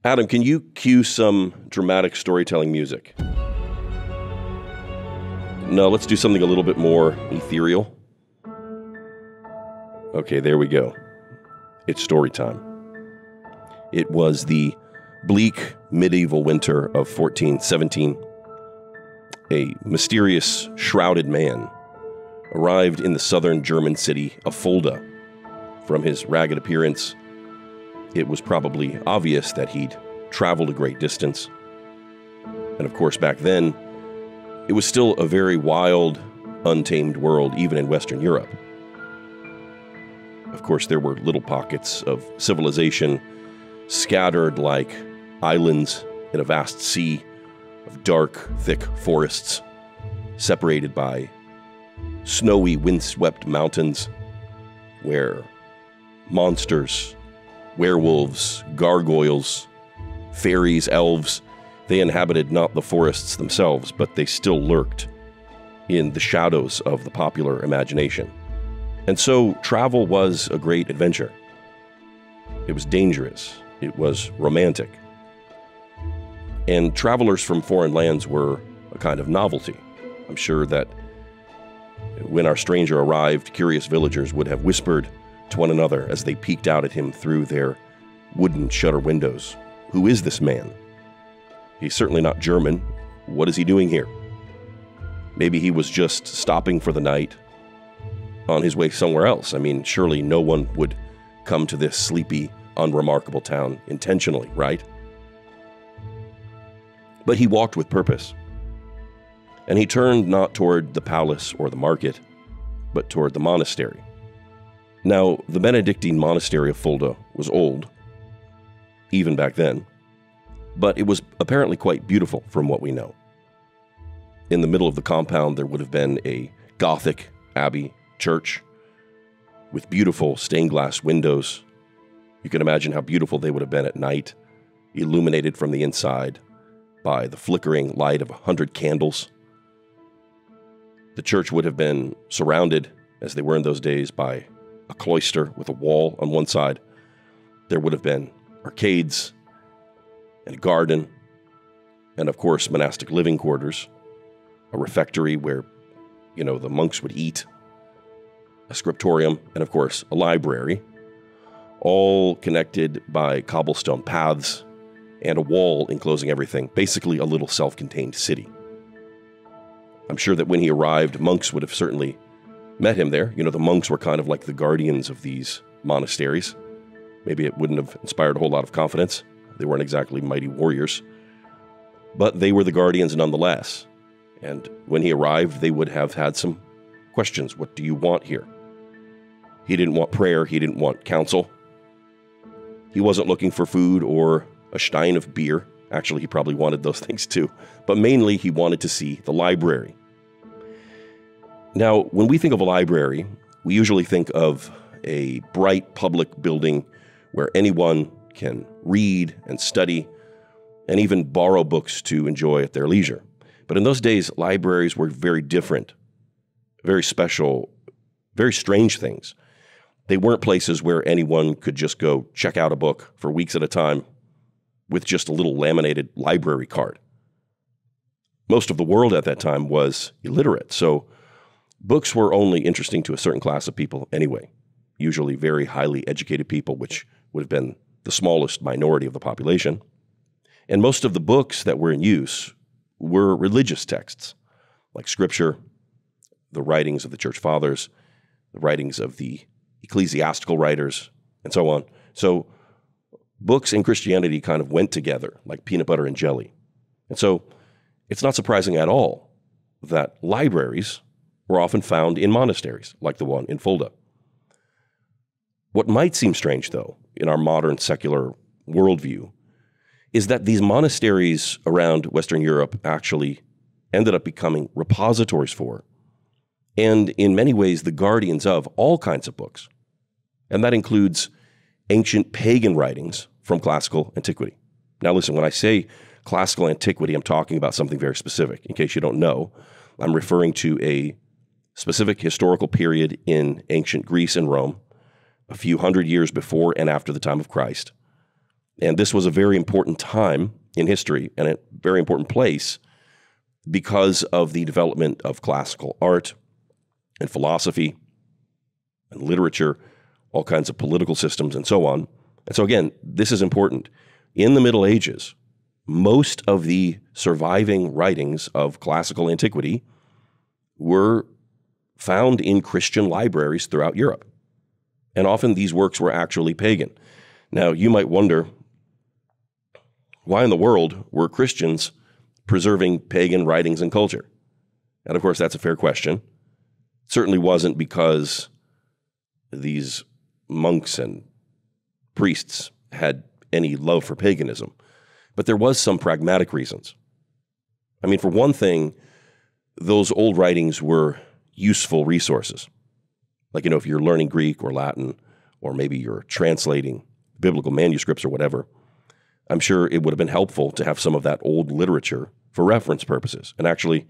Adam, can you cue some dramatic storytelling music? No, let's do something a little bit more ethereal. Okay, there we go. It's story time. It was the bleak medieval winter of 1417. A mysterious, shrouded man arrived in the southern German city of Fulda. From his ragged appearance, it was probably obvious that he'd traveled a great distance. And of course, back then, it was still a very wild, untamed world, even in Western Europe. Of course, there were little pockets of civilization scattered like islands in a vast sea of dark, thick forests, separated by snowy, windswept mountains, where monsters, werewolves, gargoyles, fairies, elves, they inhabited not the forests themselves, but they still lurked in the shadows of the popular imagination. And so travel was a great adventure. It was dangerous. It was romantic. And travelers from foreign lands were a kind of novelty. I'm sure that when our stranger arrived, curious villagers would have whispered to one another as they peeked out at him through their wooden shutter windows. Who is this man? He's certainly not German. What is he doing here? Maybe he was just stopping for the night on his way somewhere else. I mean, surely no one would come to this sleepy, unremarkable town intentionally, right? But he walked with purpose. And he turned not toward the palace or the market, but toward the monastery. Now, the Benedictine monastery of Fulda was old, even back then, but it was apparently quite beautiful from what we know. In the middle of the compound, there would have been a Gothic abbey church with beautiful stained glass windows. You can imagine how beautiful they would have been at night, illuminated from the inside by the flickering light of 100 candles. The church would have been surrounded, as they were in those days, by a cloister with a wall on one side. There would have been arcades and a garden, and of course monastic living quarters, a refectory where, the monks would eat, a scriptorium, and of course a library, all connected by cobblestone paths and a wall enclosing everything, basically a little self-contained city. I'm sure that when he arrived, monks would have certainly met him there. The monks were kind of like the guardians of these monasteries. Maybe it wouldn't have inspired a whole lot of confidence. They weren't exactly mighty warriors. But they were the guardians nonetheless. And when he arrived, they would have had some questions. What do you want here? He didn't want prayer. He didn't want counsel. He wasn't looking for food or a stein of beer. Actually, he probably wanted those things too. But mainly, he wanted to see the library. Now, when we think of a library, we usually think of a bright public building where anyone can read and study and even borrow books to enjoy at their leisure. But in those days, libraries were very different, very special, very strange things. They weren't places where anyone could just go check out a book for weeks at a time with just a little laminated library card. Most of the world at that time was illiterate, so books were only interesting to a certain class of people anyway, usually very highly educated people, which would have been the smallest minority of the population. And most of the books that were in use were religious texts, like Scripture, the writings of the Church Fathers, the writings of the ecclesiastical writers, and so on. So books and Christianity kind of went together like peanut butter and jelly. And so it's not surprising at all that libraries were often found in monasteries, like the one in Fulda. What might seem strange, though, in our modern secular worldview, is that these monasteries around Western Europe actually ended up becoming repositories for, and in many ways the guardians of, all kinds of books. And that includes ancient pagan writings from classical antiquity. Now listen, when I say classical antiquity, I'm talking about something very specific. In case you don't know, I'm referring to a specific historical period in ancient Greece and Rome, a few hundred years before and after the time of Christ, And this was a very important time in history and a very important place because of the development of classical art and philosophy and literature, all kinds of political systems and so on. And so again, this is important. In the Middle Ages, most of the surviving writings of classical antiquity were found in Christian libraries throughout Europe. And often these works were actually pagan. Now, you might wonder, why in the world were Christians preserving pagan writings and culture? And of course, that's a fair question. It certainly wasn't because these monks and priests had any love for paganism, but there was some pragmatic reasons. I mean, for one thing, those old writings were useful resources. Like, if you're learning Greek or Latin, or maybe you're translating biblical manuscripts or whatever, I'm sure it would have been helpful to have some of that old literature for reference purposes. And actually,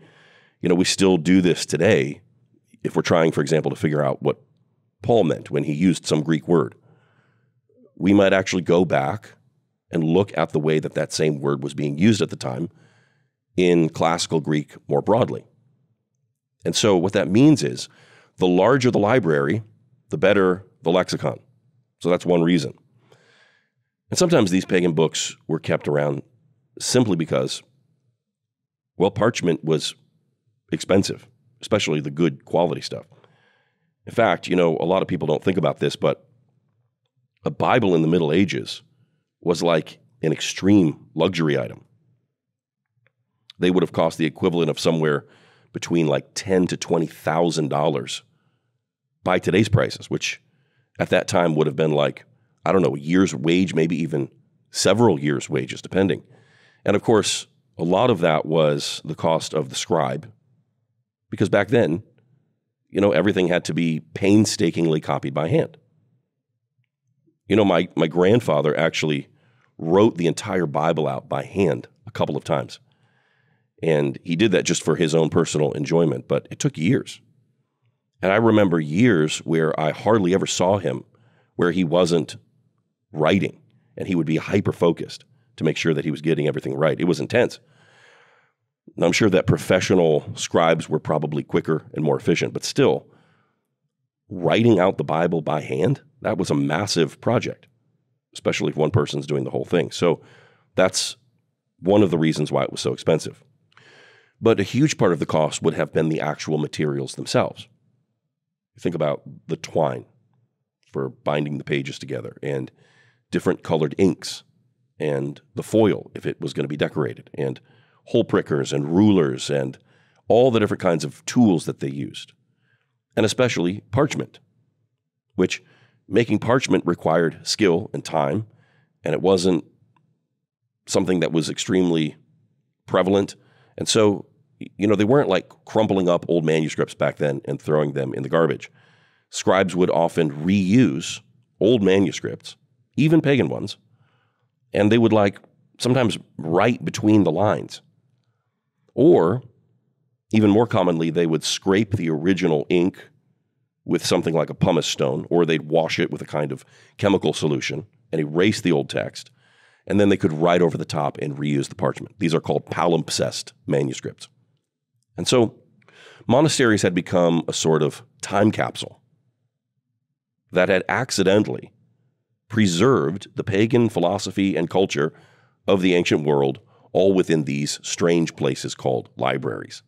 we still do this today if we're trying, for example, to figure out what Paul meant when he used some Greek word. We might actually go back and look at the way that that same word was being used at the time in classical Greek more broadly. And so what that means is the larger the library, the better the lexicon. So that's one reason. And sometimes these pagan books were kept around simply because, well, parchment was expensive, especially the good quality stuff. In fact, a lot of people don't think about this, but a Bible in the Middle Ages was like an extreme luxury item. They would have cost the equivalent of somewhere between like $10,000 to $20,000 by today's prices, which at that time would have been like, I don't know, a year's wage, maybe even several years' wages, depending. And of course, a lot of that was the cost of the scribe, because back then, everything had to be painstakingly copied by hand. My grandfather actually wrote the entire Bible out by hand a couple of times. And he did that just for his own personal enjoyment, but it took years. And I remember years where I hardly ever saw him where he wasn't writing, and he would be hyper-focused to make sure that he was getting everything right. It was intense. And I'm sure that professional scribes were probably quicker and more efficient, but still, writing out the Bible by hand, that was a massive project, especially if one person's doing the whole thing. So that's one of the reasons why it was so expensive. But a huge part of the cost would have been the actual materials themselves. Think about the twine for binding the pages together, and different colored inks, and the foil if it was going to be decorated, and hole prickers and rulers and all the different kinds of tools that they used. And especially parchment, which making parchment required skill and time, and it wasn't something that was extremely prevalent. And so, they weren't like crumpling up old manuscripts back then and throwing them in the garbage. Scribes would often reuse old manuscripts, even pagan ones, and they would sometimes write between the lines. Or, even more commonly, they would scrape the original ink with something like a pumice stone, or they'd wash it with a kind of chemical solution and erase the old text, and then they could write over the top and reuse the parchment. These are called palimpsest manuscripts. And so monasteries had become a sort of time capsule that had accidentally preserved the pagan philosophy and culture of the ancient world, all within these strange places called libraries.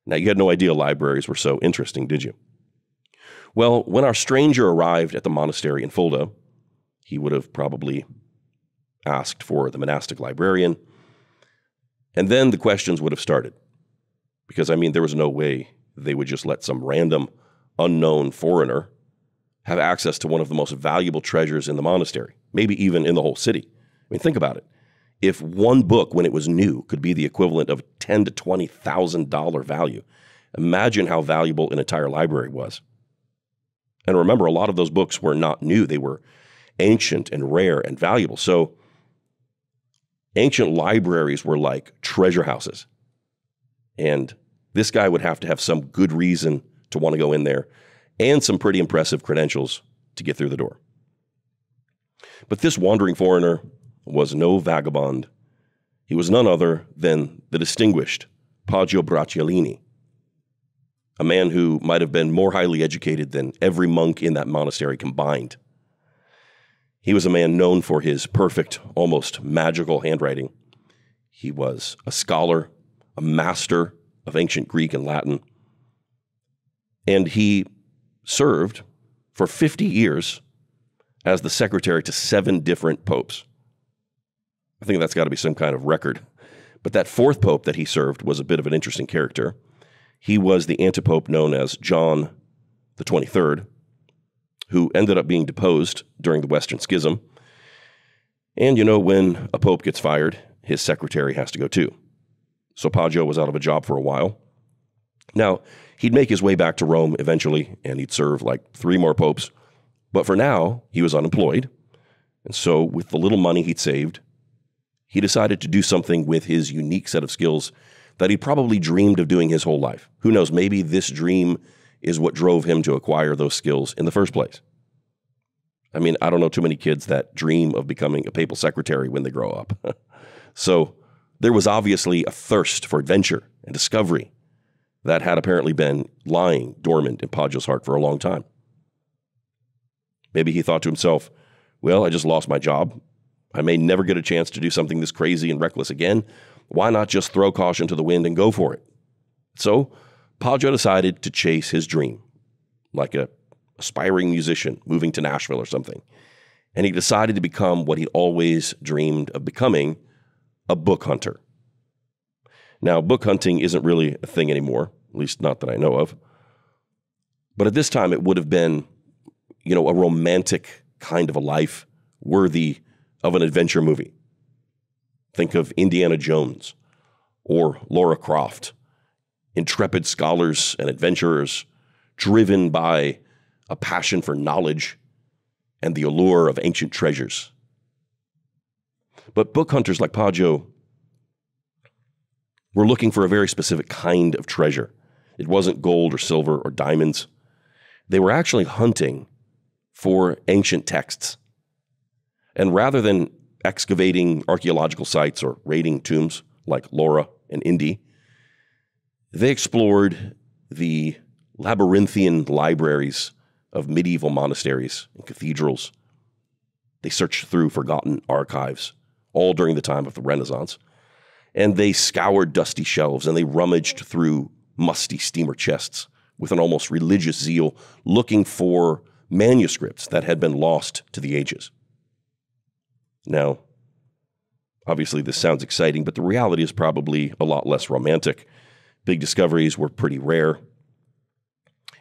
Now, you had no idea libraries were so interesting, did you? Well, when our stranger arrived at the monastery in Fulda, he would have probably asked for the monastic librarian, and then the questions would have started. Because, there was no way they would just let some random, unknown foreigner have access to one of the most valuable treasures in the monastery, maybe even in the whole city. Think about it. If one book, when it was new, could be the equivalent of $10,000 to $20,000 value, imagine how valuable an entire library was. And remember, a lot of those books were not new. They were ancient and rare and valuable. So ancient libraries were like treasure houses. And this guy would have to have some good reason to want to go in there and some pretty impressive credentials to get through the door. But this wandering foreigner was no vagabond. He was none other than the distinguished Poggio Bracciolini, a man who might have been more highly educated than every monk in that monastery combined. He was a man known for his perfect, almost magical handwriting. He was a scholar, a master of ancient Greek and Latin, and he served for 50 years as the secretary to 7 different popes. I think that's got to be some kind of record. But that 4th pope that he served was a bit of an interesting character. He was the antipope known as John the 23rd, who ended up being deposed during the Western Schism. And when a pope gets fired, his secretary has to go too. So Poggio was out of a job for a while. Now, he'd make his way back to Rome eventually, and he'd serve like 3 more popes. But for now, he was unemployed. And so with the little money he'd saved, he decided to do something with his unique set of skills that he probably dreamed of doing his whole life. Who knows, maybe this dream is what drove him to acquire those skills in the first place. I mean, I don't know too many kids that dream of becoming a papal secretary when they grow up. So there was obviously a thirst for adventure and discovery that had apparently been lying dormant in Poggio's heart for a long time. Maybe he thought to himself, well, I just lost my job. I may never get a chance to do something this crazy and reckless again. Why not just throw caution to the wind and go for it? So Poggio decided to chase his dream, like an aspiring musician moving to Nashville or something. And he decided to become what he'd always dreamed of becoming, a book hunter. Now, book hunting isn't really a thing anymore, at least not that I know of. But at this time, it would have been, a romantic kind of a life worthy of an adventure movie. Think of Indiana Jones or Lara Croft, intrepid scholars and adventurers driven by a passion for knowledge and the allure of ancient treasures. But book hunters like Poggio were looking for a very specific kind of treasure. It wasn't gold or silver or diamonds. They were actually hunting for ancient texts. And rather than excavating archaeological sites or raiding tombs like Laura and Indy, they explored the labyrinthian libraries of medieval monasteries and cathedrals. They searched through forgotten archives, all during the time of the Renaissance, and they scoured dusty shelves and they rummaged through musty steamer chests with an almost religious zeal, looking for manuscripts that had been lost to the ages. Now, obviously this sounds exciting, but the reality is probably a lot less romantic. Big discoveries were pretty rare.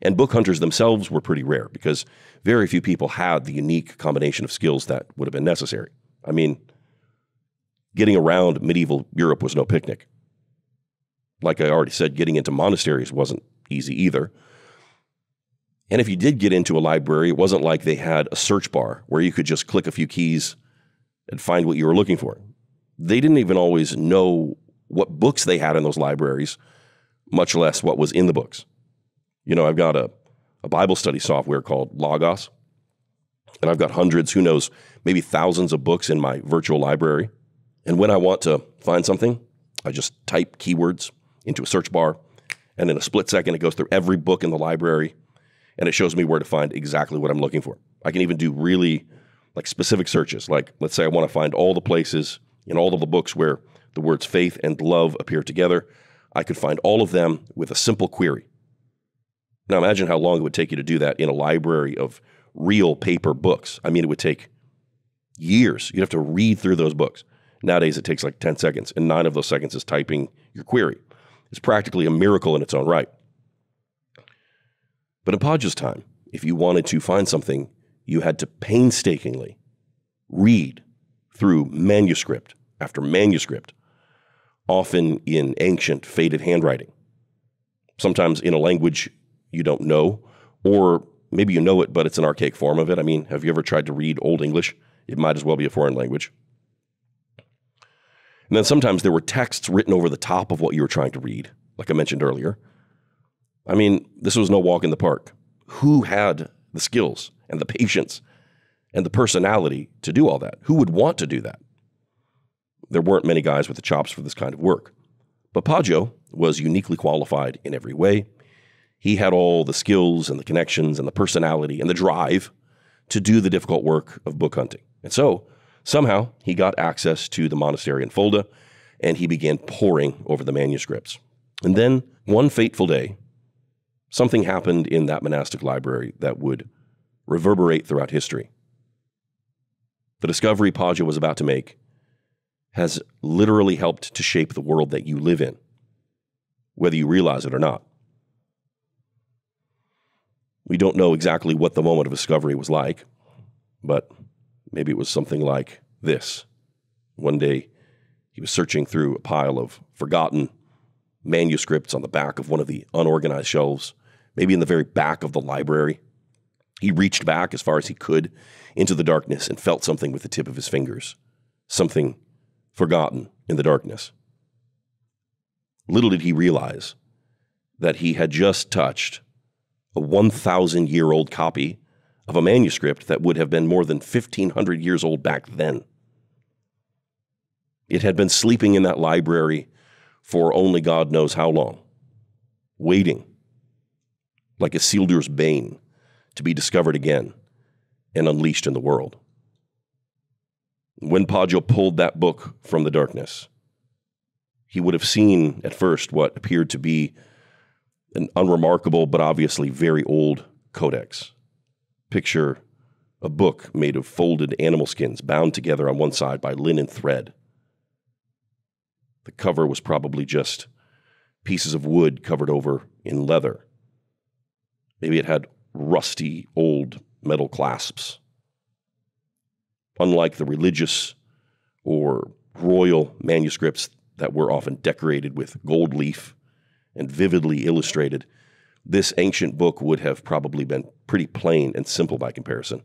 And book hunters themselves were pretty rare because very few people had the unique combination of skills that would have been necessary. I mean, getting around medieval Europe was no picnic. Like I already said, getting into monasteries wasn't easy either. And if you did get into a library, it wasn't like they had a search bar where you could just click a few keys and find what you were looking for. They didn't even always know what books they had in those libraries, much less what was in the books. I've got a Bible study software called Logos, and I've got hundreds, who knows, maybe thousands of books in my virtual library. And when I want to find something, I just type keywords into a search bar, and in a split second, it goes through every book in the library, and it shows me where to find exactly what I'm looking for. I can even do really specific searches. Like, let's say I want to find all the places in all of the books where the words faith and love appear together. I could find all of them with a simple query. Now imagine how long it would take you to do that in a library of real paper books. I mean, it would take years. You'd have to read through those books. Nowadays, it takes like 10 seconds, and 9 of those seconds is typing your query. It's practically a miracle in its own right. But in Poggio's time, if you wanted to find something, you had to painstakingly read through manuscript after manuscript, often in ancient, faded handwriting, sometimes in a language you don't know, or maybe you know it, but it's an archaic form of it. I mean, have you ever tried to read Old English? It might as well be a foreign language. And then sometimes there were texts written over the top of what you were trying to read, like I mentioned earlier. I mean, this was no walk in the park. Who had the skills and the patience and the personality to do all that. Who would want to do that? There weren't many guys with the chops for this kind of work. But Poggio was uniquely qualified in every way. He had all the skills and the connections and the personality and the drive to do the difficult work of book hunting. And so, somehow, he got access to the monastery in Fulda, and he began poring over the manuscripts. And then, one fateful day, something happened in that monastic library that would reverberate throughout history. The discovery Poggio was about to make has literally helped to shape the world that you live in, whether you realize it or not. We don't know exactly what the moment of discovery was like, but maybe it was something like this. One day, he was searching through a pile of forgotten manuscripts on the back of one of the unorganized shelves, maybe in the very back of the library. He reached back as far as he could into the darkness and felt something with the tip of his fingers, something forgotten in the darkness. Little did he realize that he had just touched a 1,000-year-old copy of a manuscript that would have been more than 1,500 years old back then. It had been sleeping in that library for only God knows how long, waiting, like Isildur's bane, to be discovered again and unleashed in the world. When Poggio pulled that book from the darkness, he would have seen at first what appeared to be an unremarkable but obviously very old codex. Picture a book made of folded animal skins bound together on one side by linen thread. The cover was probably just pieces of wood covered over in leather. Maybe it had rusty old metal clasps. Unlike the religious or royal manuscripts that were often decorated with gold leaf and vividly illustrated, this ancient book would have probably been pretty plain and simple by comparison.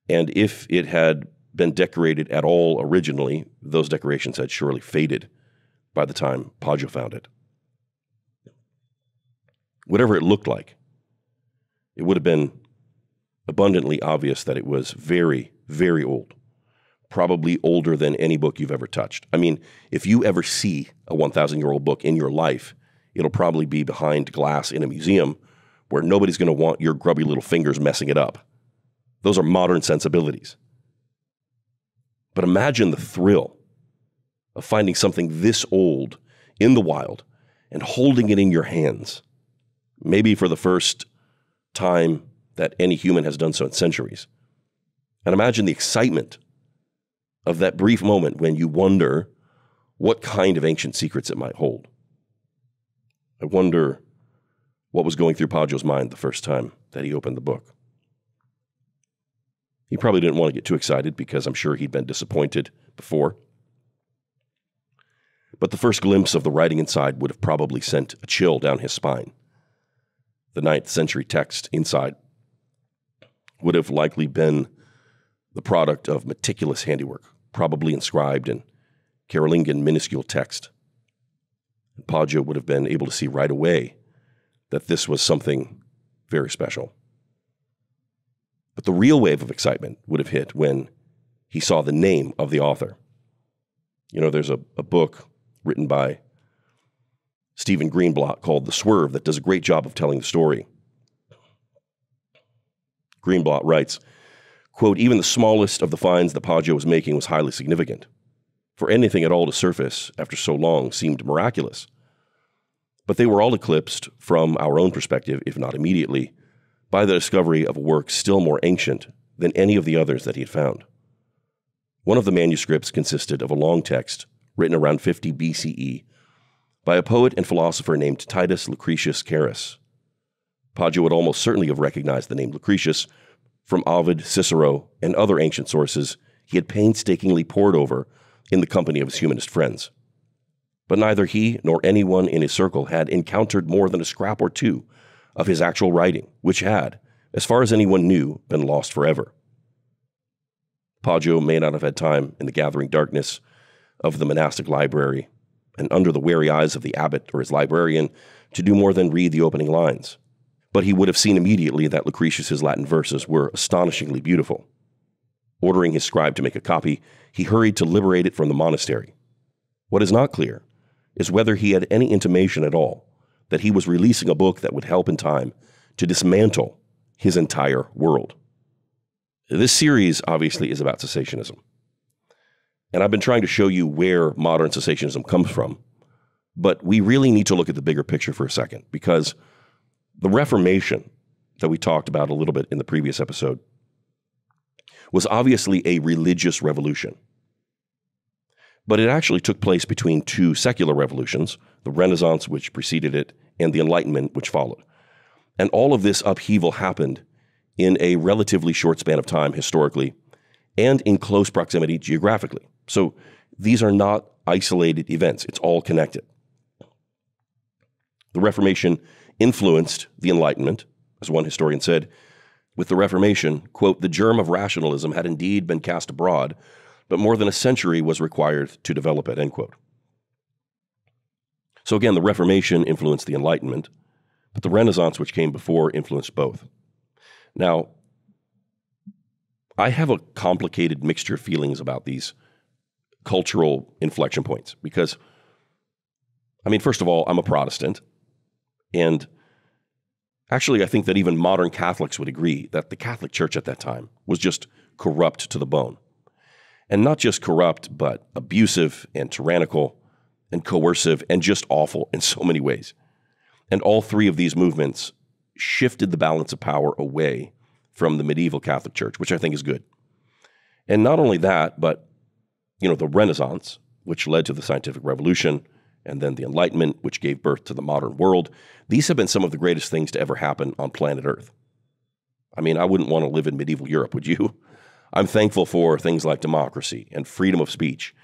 And if it had been decorated at all originally, those decorations had surely faded by the time Poggio found it. Whatever it looked like, it would have been abundantly obvious that it was very, very old. Probably older than any book you've ever touched. I mean, if you ever see a 1,000-year-old book in your life, it'll probably be behind glass in a museum where nobody's going to want your grubby little fingers messing it up. Those are modern sensibilities. But imagine the thrill of finding something this old in the wild and holding it in your hands, maybe for the first time that any human has done so in centuries. And imagine the excitement of that brief moment when you wonder what kind of ancient secrets it might hold. I wonder what was going through Poggio's mind the first time that he opened the book. He probably didn't want to get too excited because I'm sure he'd been disappointed before. But the first glimpse of the writing inside would have probably sent a chill down his spine. The 9th century text inside would have likely been the product of meticulous handiwork, probably inscribed in Carolingian minuscule text. And Poggio would have been able to see right away that this was something very special. But the real wave of excitement would have hit when he saw the name of the author. You know, there's a book written by Stephen Greenblatt called The Swerve that does a great job of telling the story. Greenblatt writes, quote, "Even the smallest of the finds that Poggio was making was highly significant. For anything at all to surface after so long seemed miraculous. But they were all eclipsed, from our own perspective, if not immediately, by the discovery of a work still more ancient than any of the others that he had found. One of the manuscripts consisted of a long text written around 50 BCE by a poet and philosopher named Titus Lucretius Carus. Poggio would almost certainly have recognized the name Lucretius from Ovid, Cicero, and other ancient sources he had painstakingly pored over in the company of his humanist friends. But neither he nor anyone in his circle had encountered more than a scrap or two of his actual writing, which had, as far as anyone knew, been lost forever. Poggio may not have had time in the gathering darkness of the monastic library and under the wary eyes of the abbot or his librarian to do more than read the opening lines. But he would have seen immediately that Lucretius's Latin verses were astonishingly beautiful. Ordering his scribe to make a copy, he hurried to liberate it from the monastery. What is not clear is whether he had any intimation at all that he was releasing a book that would help in time to dismantle his entire world. This series obviously is about cessationism. And I've been trying to show you where modern cessationism comes from, but we really need to look at the bigger picture for a second, because the Reformation that we talked about a little bit in the previous episode was obviously a religious revolution. But it actually took place between two secular revolutions, the Renaissance, which preceded it, and the Enlightenment, which followed. And all of this upheaval happened in a relatively short span of time historically and in close proximity geographically. So these are not isolated events. It's all connected. The Reformation influenced the Enlightenment, as one historian said. With the Reformation, quote, the germ of rationalism had indeed been cast abroad, but more than a century was required to develop it, end quote. So again, the Reformation influenced the Enlightenment, but the Renaissance, which came before, influenced both. Now, I have a complicated mixture of feelings about these cultural inflection points because, first of all, I'm a Protestant, and actually I think that even modern Catholics would agree that the Catholic Church at that time was just corrupt to the bone. And not just corrupt, but abusive and tyrannical and coercive and just awful in so many ways. And all three of these movements shifted the balance of power away from the medieval Catholic Church, which I think is good. And not only that, but, the Renaissance, which led to the scientific revolution, and then the Enlightenment, which gave birth to the modern world, these have been some of the greatest things to ever happen on planet Earth. I wouldn't want to live in medieval Europe, would you? I'm thankful for things like democracy and freedom of speech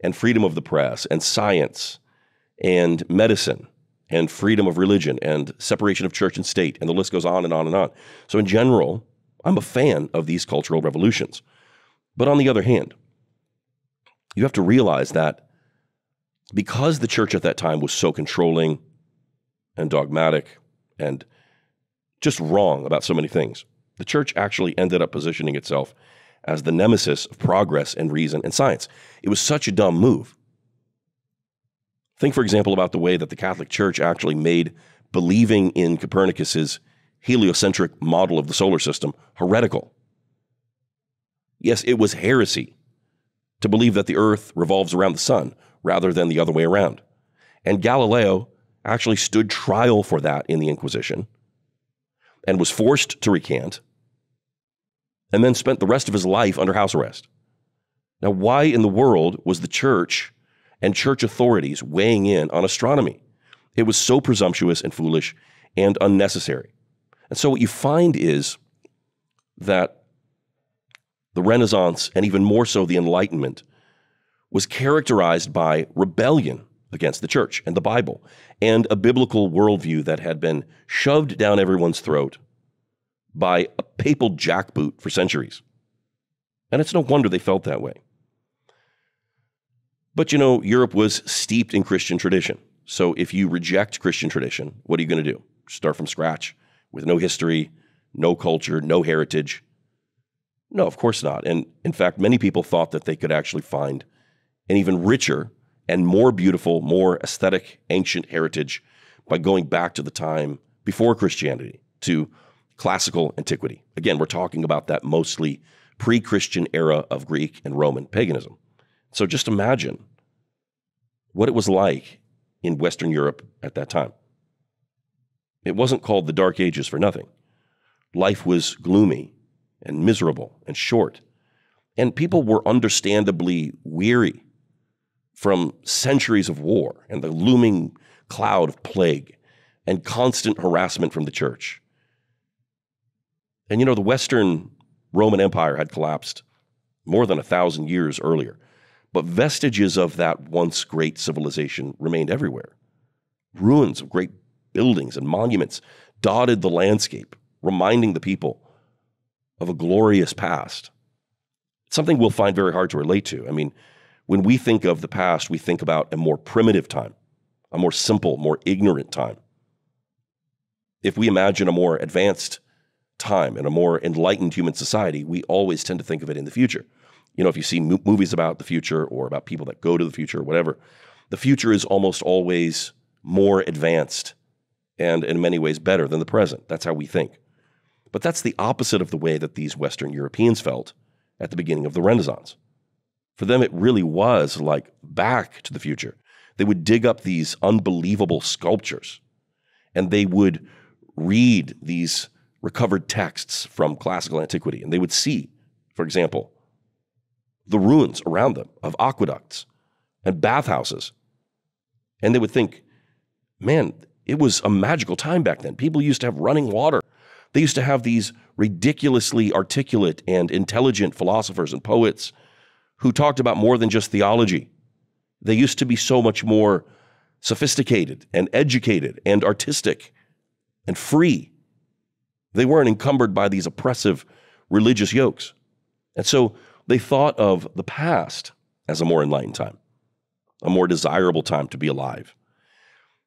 and freedom of the press and science and medicine and freedom of religion and separation of church and state, and the list goes on and on and on. So in general, I'm a fan of these cultural revolutions. But on the other hand, you have to realize that because the church at that time was so controlling and dogmatic and just wrong about so many things, the church actually ended up positioning itself as the nemesis of progress and reason and science. It was such a dumb move. Think, for example, about the way that the Catholic Church actually made believing in Copernicus's heliocentric model of the solar system heretical. Yes, it was heresy to believe that the earth revolves around the sun rather than the other way around. And Galileo actually stood trial for that in the Inquisition and was forced to recant and then spent the rest of his life under house arrest. Now, why in the world was the church and church authorities weighing in on astronomy? It was so presumptuous and foolish and unnecessary. And so what you find is that the Renaissance, and even more so the Enlightenment, was characterized by rebellion against the church and the Bible and a biblical worldview that had been shoved down everyone's throat by a papal jackboot for centuries. And it's no wonder they felt that way. But Europe was steeped in Christian tradition. So if you reject Christian tradition, what are you going to do? Start from scratch with no history, no culture, no heritage? No, of course not. And in fact, many people thought that they could actually find an even richer and more beautiful, more aesthetic, ancient heritage by going back to the time before Christianity, to classical antiquity. Again, we're talking about that mostly pre-Christian era of Greek and Roman paganism. So just imagine what it was like in Western Europe at that time. It wasn't called the Dark Ages for nothing. Life was gloomy and miserable and short, and people were understandably weary from centuries of war and the looming cloud of plague and constant harassment from the church. And the Western Roman Empire had collapsed more than 1,000 years earlier, but vestiges of that once great civilization remained everywhere. Ruins of great buildings and monuments dotted the landscape, reminding the people of a glorious past. It's something we'll find very hard to relate to. When we think of the past, we think about a more primitive time, a more simple, more ignorant time. If we imagine a more advanced time, in a more enlightened human society, we always tend to think of it in the future. You know, if you see movies about the future or about people that go to the future or whatever, the future is almost always more advanced and in many ways better than the present. That's how we think. But that's the opposite of the way that these Western Europeans felt at the beginning of the Renaissance. For them, it really was like back to the future. They would dig up these unbelievable sculptures, and they would read these recovered texts from classical antiquity, and they would see, for example, the ruins around them of aqueducts and bathhouses. And they would think, man, it was a magical time back then. People used to have running water. They used to have these ridiculously articulate and intelligent philosophers and poets who talked about more than just theology. They used to be so much more sophisticated and educated and artistic and free. They weren't encumbered by these oppressive religious yokes. And so they thought of the past as a more enlightened time, a more desirable time to be alive.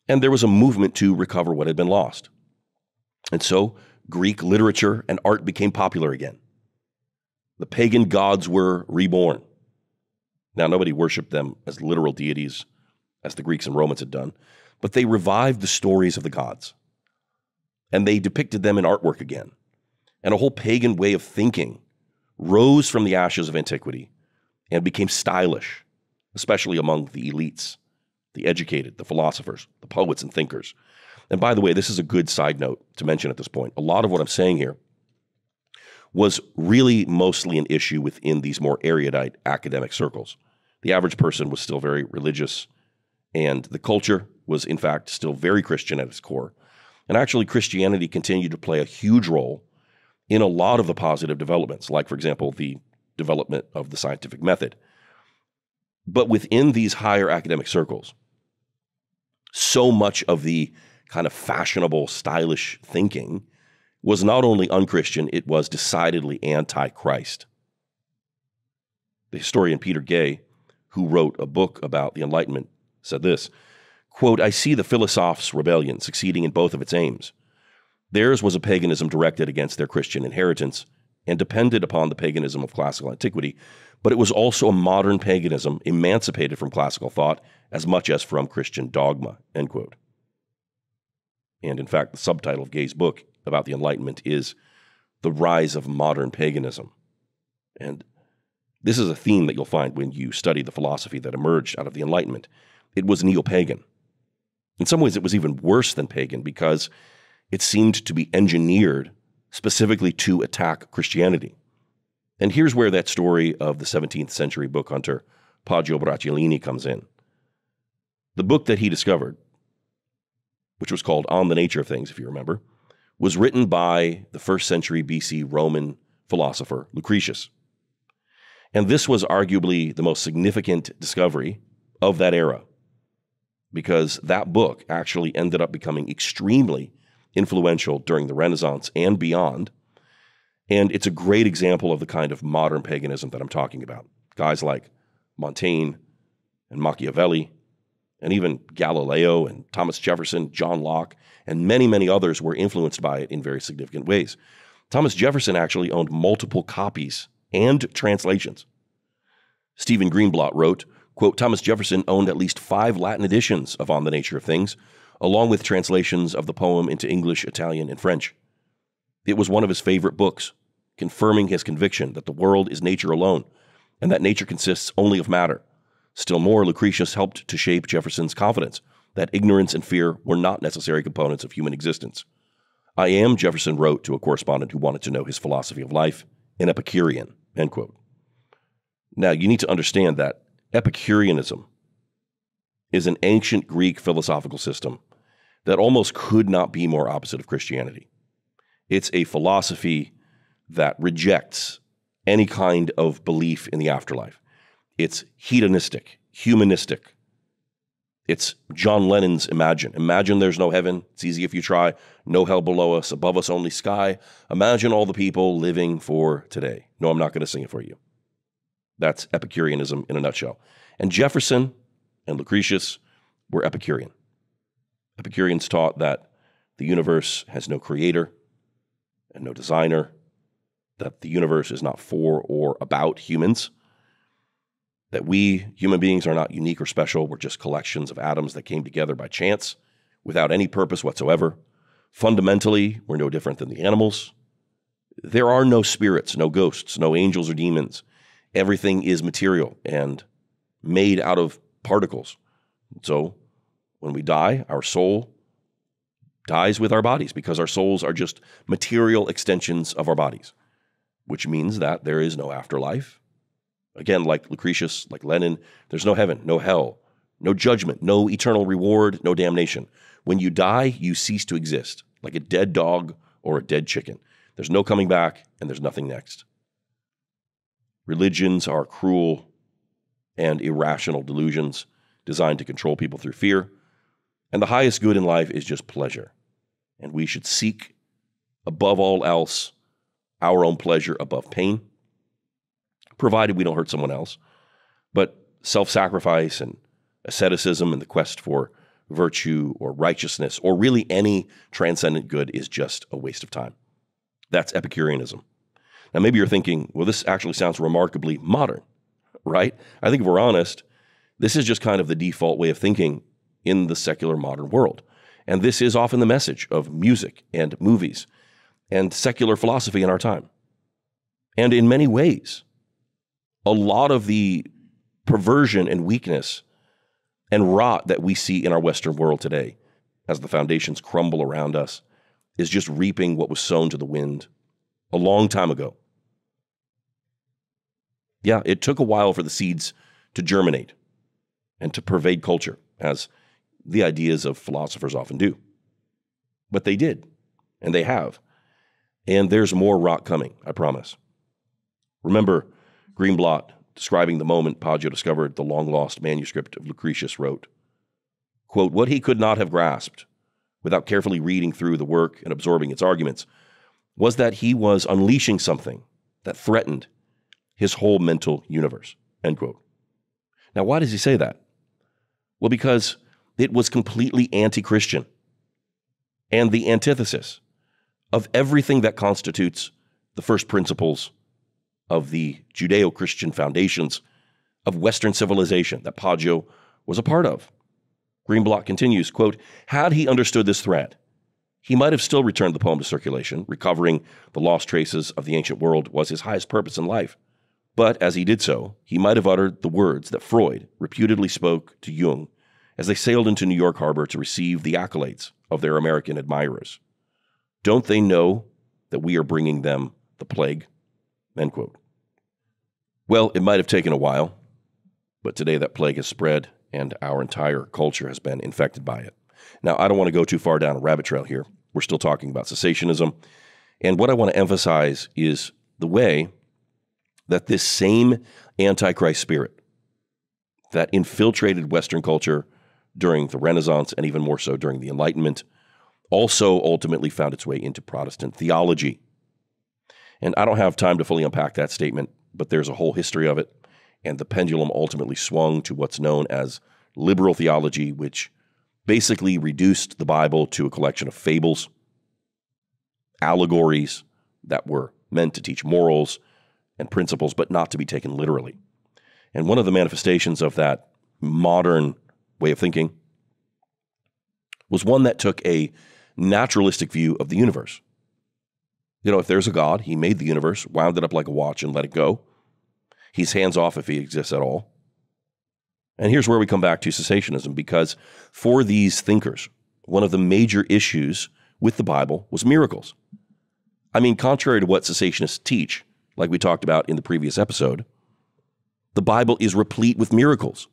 And there was a movement to recover what had been lost. And so Greek literature and art became popular again. The pagan gods were reborn. Now, nobody worshiped them as literal deities, as the Greeks and Romans had done, but they revived the stories of the gods. And they depicted them in artwork again. And a whole pagan way of thinking rose from the ashes of antiquity and became stylish, especially among the elites, the educated, the philosophers, the poets and thinkers. And by the way, this is a good side note to mention at this point. A lot of what I'm saying here was really mostly an issue within these more erudite academic circles. The average person was still very religious, and the culture was, in fact, still very Christian at its core. And actually, Christianity continued to play a huge role in a lot of the positive developments, like, for example, the development of the scientific method. But within these higher academic circles, so much of the kind of fashionable, stylish thinking was not only unchristian, it was decidedly anti-Christ. The historian Peter Gay, who wrote a book about the Enlightenment, said this, quote, "I see the Philosophes' rebellion succeeding in both of its aims. Theirs was a paganism directed against their Christian inheritance and depended upon the paganism of classical antiquity, but it was also a modern paganism emancipated from classical thought as much as from Christian dogma," end quote. And in fact, the subtitle of Gay's book about the Enlightenment is The Rise of Modern Paganism. And this is a theme that you'll find when you study the philosophy that emerged out of the Enlightenment. It was neo-pagan. In some ways, it was even worse than pagan because it seemed to be engineered specifically to attack Christianity. And here's where that story of the 17th century book hunter Poggio Bracciolini comes in. The book that he discovered, which was called On the Nature of Things, if you remember, was written by the 1st century BC Roman philosopher Lucretius. And this was arguably the most significant discovery of that era, because that book actually ended up becoming extremely influential during the Renaissance and beyond. And it's a great example of the kind of modern paganism that I'm talking about. Guys like Montaigne and Machiavelli, and even Galileo and Thomas Jefferson, John Locke, and many, many others were influenced by it in very significant ways. Thomas Jefferson actually owned multiple copies and translations. Stephen Greenblatt wrote, quote, "Thomas Jefferson owned at least 5 Latin editions of On the Nature of Things, along with translations of the poem into English, Italian, and French. It was one of his favorite books, confirming his conviction that the world is nature alone, and that nature consists only of matter. Still more, Lucretius helped to shape Jefferson's confidence that ignorance and fear were not necessary components of human existence. I am," Jefferson wrote to a correspondent who wanted to know his philosophy of life, "an Epicurean," end quote. Now, you need to understand that Epicureanism is an ancient Greek philosophical system that almost could not be more opposite of Christianity. It's a philosophy that rejects any kind of belief in the afterlife. It's hedonistic, humanistic. It's John Lennon's Imagine. Imagine there's no heaven. It's easy if you try. No hell below us. Above us only sky. Imagine all the people living for today. No, I'm not going to sing it for you. That's Epicureanism in a nutshell. And Jefferson and Lucretius were Epicurean. Epicureans taught that the universe has no creator and no designer, that the universe is not for or about humans, that we, human beings, are not unique or special. We're just collections of atoms that came together by chance without any purpose whatsoever. Fundamentally, we're no different than the animals. There are no spirits, no ghosts, no angels or demons. Everything is material and made out of particles. So when we die, our soul dies with our bodies because our souls are just material extensions of our bodies, which means that there is no afterlife. Again, like Lucretius, like Lenin, there's no heaven, no hell, no judgment, no eternal reward, no damnation. When you die, you cease to exist, like a dead dog or a dead chicken. There's no coming back, and there's nothing next. Religions are cruel and irrational delusions designed to control people through fear. And the highest good in life is just pleasure. And we should seek, above all else, our own pleasure above pain, provided we don't hurt someone else. But self-sacrifice and asceticism and the quest for virtue or righteousness or really any transcendent good is just a waste of time. That's Epicureanism. Now, maybe you're thinking, well, this actually sounds remarkably modern, right? I think if we're honest, this is just kind of the default way of thinking in the secular modern world. And this is often the message of music and movies and secular philosophy in our time. And in many ways, a lot of the perversion and weakness and rot that we see in our Western world today, as the foundations crumble around us, is just reaping what was sown to the wind a long time ago. Yeah, it took a while for the seeds to germinate and to pervade culture, as the ideas of philosophers often do. But they did, and they have. And there's more rot coming, I promise. Remember, Greenblatt, describing the moment Poggio discovered the long-lost manuscript of Lucretius, wrote, quote, "What he could not have grasped, without carefully reading through the work and absorbing its arguments, was that he was unleashing something that threatened his whole mental universe," end quote. Now, why does he say that? Well, because it was completely anti-Christian and the antithesis of everything that constitutes the first principles of the Judeo-Christian foundations of Western civilization that Poggio was a part of. Greenblatt continues, quote, "Had he understood this threat, he might have still returned the poem to circulation. Recovering the lost traces of the ancient world was his highest purpose in life. But as he did so, he might have uttered the words that Freud reputedly spoke to Jung as they sailed into New York Harbor to receive the accolades of their American admirers. Don't they know that we are bringing them the plague?" End quote. Well, it might have taken a while, but today that plague has spread and our entire culture has been infected by it. Now, I don't want to go too far down a rabbit trail here. We're still talking about cessationism. And what I want to emphasize is the way that this same Antichrist spirit that infiltrated Western culture during the Renaissance and even more so during the Enlightenment also ultimately found its way into Protestant theology. And I don't have time to fully unpack that statement, but there's a whole history of it. And the pendulum ultimately swung to what's known as liberal theology, which basically reduced the Bible to a collection of fables, allegories that were meant to teach morals and principles, but not to be taken literally. And one of the manifestations of that modern way of thinking was one that took a naturalistic view of the universe. You know, if there's a God, he made the universe, wound it up like a watch and let it go. He's hands off if he exists at all. And here's where we come back to cessationism, because for these thinkers, one of the major issues with the Bible was miracles. I mean, contrary to what cessationists teach, like we talked about in the previous episode, the Bible is replete with miracles.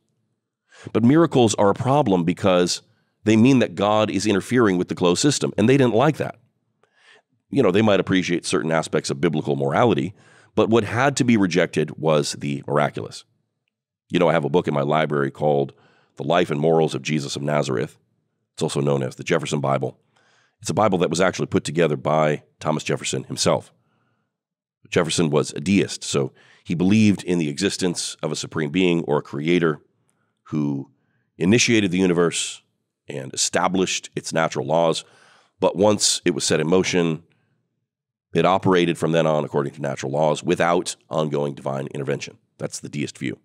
But miracles are a problem because they mean that God is interfering with the closed system, and they didn't like that. You know, they might appreciate certain aspects of biblical morality, but what had to be rejected was the miraculous. You know, I have a book in my library called The Life and Morals of Jesus of Nazareth. It's also known as the Jefferson Bible. It's a Bible that was actually put together by Thomas Jefferson himself. Jefferson was a deist, so he believed in the existence of a supreme being or a creator who initiated the universe and established its natural laws. But once it was set in motion, It operated from then on according to natural laws without ongoing divine intervention. That's the deist view.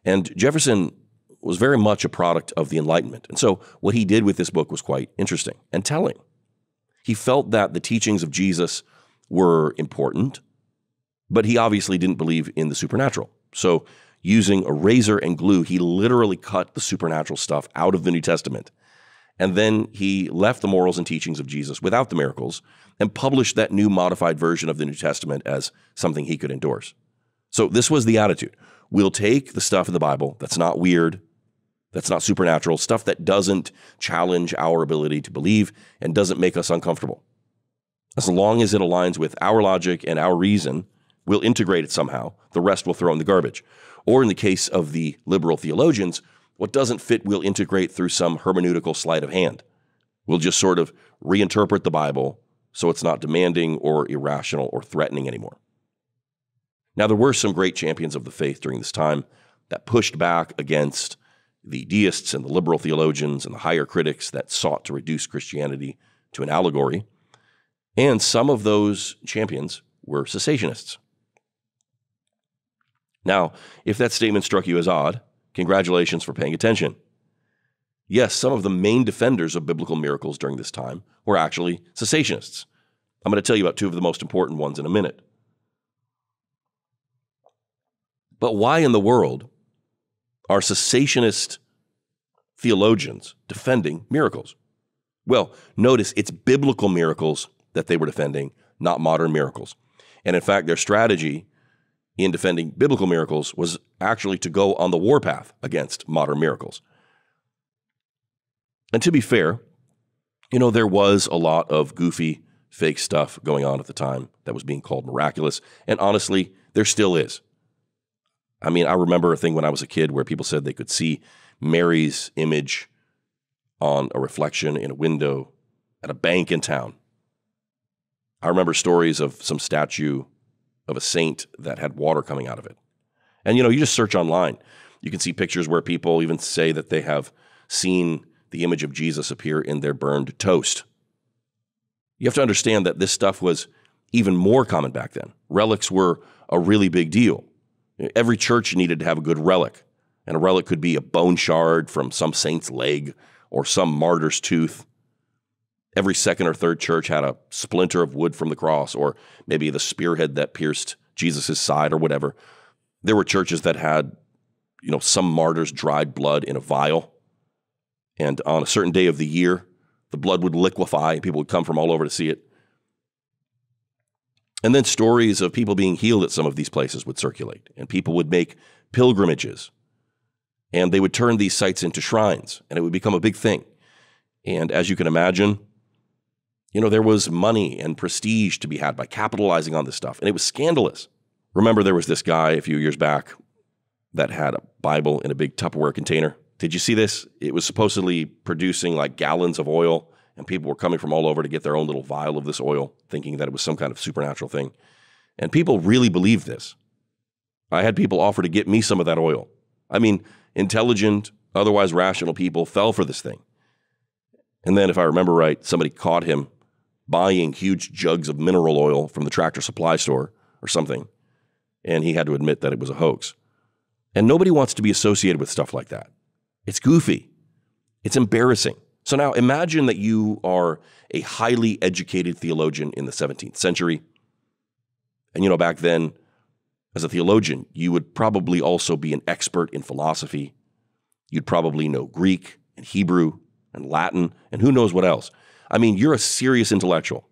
And Jefferson was very much a product of the Enlightenment. And so what he did with this book was quite interesting and telling. He felt that the teachings of Jesus were important, but he obviously didn't believe in the supernatural. So using a razor and glue, he literally cut the supernatural stuff out of the New Testament. And then he left the morals and teachings of Jesus without the miracles and published that new modified version of the New Testament as something he could endorse. So this was the attitude. We'll take the stuff in the Bible that's not weird, that's not supernatural, stuff that doesn't challenge our ability to believe and doesn't make us uncomfortable. As long as it aligns with our logic and our reason, we'll integrate it somehow. The rest we'll throw in the garbage. Or in the case of the liberal theologians, what doesn't fit we'll integrate through some hermeneutical sleight of hand. We'll just sort of reinterpret the Bible so it's not demanding or irrational or threatening anymore. Now, there were some great champions of the faith during this time that pushed back against the deists and the liberal theologians and the higher critics that sought to reduce Christianity to an allegory. And some of those champions were cessationists. Now, if that statement struck you as odd, congratulations for paying attention. Yes, some of the main defenders of biblical miracles during this time were actually cessationists. I'm going to tell you about two of the most important ones in a minute. But why in the world are cessationist theologians defending miracles? Well, notice it's biblical miracles that they were defending, not modern miracles. And in fact, their strategy in defending biblical miracles was actually to go on the warpath against modern miracles. And to be fair, there was a lot of goofy, fake stuff going on at the time that was being called miraculous. And honestly, there still is. I mean, I remember a thing when I was a kid where people said they could see Mary's image on a reflection in a window at a bank in town. I remember stories of some statue of a saint that had water coming out of it. And, you just search online. You can see pictures where people even say that they have seen the image of Jesus appear in their burned toast. You have to understand that this stuff was even more common back then. Relics were a really big deal. Every church needed to have a good relic, and a relic could be a bone shard from some saint's leg or some martyr's tooth. Every second or third church had a splinter of wood from the cross, or maybe the spearhead that pierced Jesus' side or whatever. There were churches that had, some martyr's dried blood in a vial, and on a certain day of the year, the blood would liquefy, and people would come from all over to see it. And then stories of people being healed at some of these places would circulate, and people would make pilgrimages, and they would turn these sites into shrines, and it would become a big thing. And as you can imagine, there was money and prestige to be had by capitalizing on this stuff, and it was scandalous. Remember, there was this guy a few years back that had a Bible in a big Tupperware container. Did you see this? It was supposedly producing like gallons of oil, and people were coming from all over to get their own little vial of this oil, thinking that it was some kind of supernatural thing. And people really believed this. I had people offer to get me some of that oil. I mean, intelligent, otherwise rational people fell for this thing. And then, if I remember right, somebody caught him buying huge jugs of mineral oil from the Tractor Supply store or something, and he had to admit that it was a hoax. And nobody wants to be associated with stuff like that. It's goofy. It's embarrassing. So now imagine that you are a highly educated theologian in the 17th century. And back then, as a theologian, you would probably also be an expert in philosophy. You'd probably know Greek and Hebrew and Latin and who knows what else. I mean, you're a serious intellectual,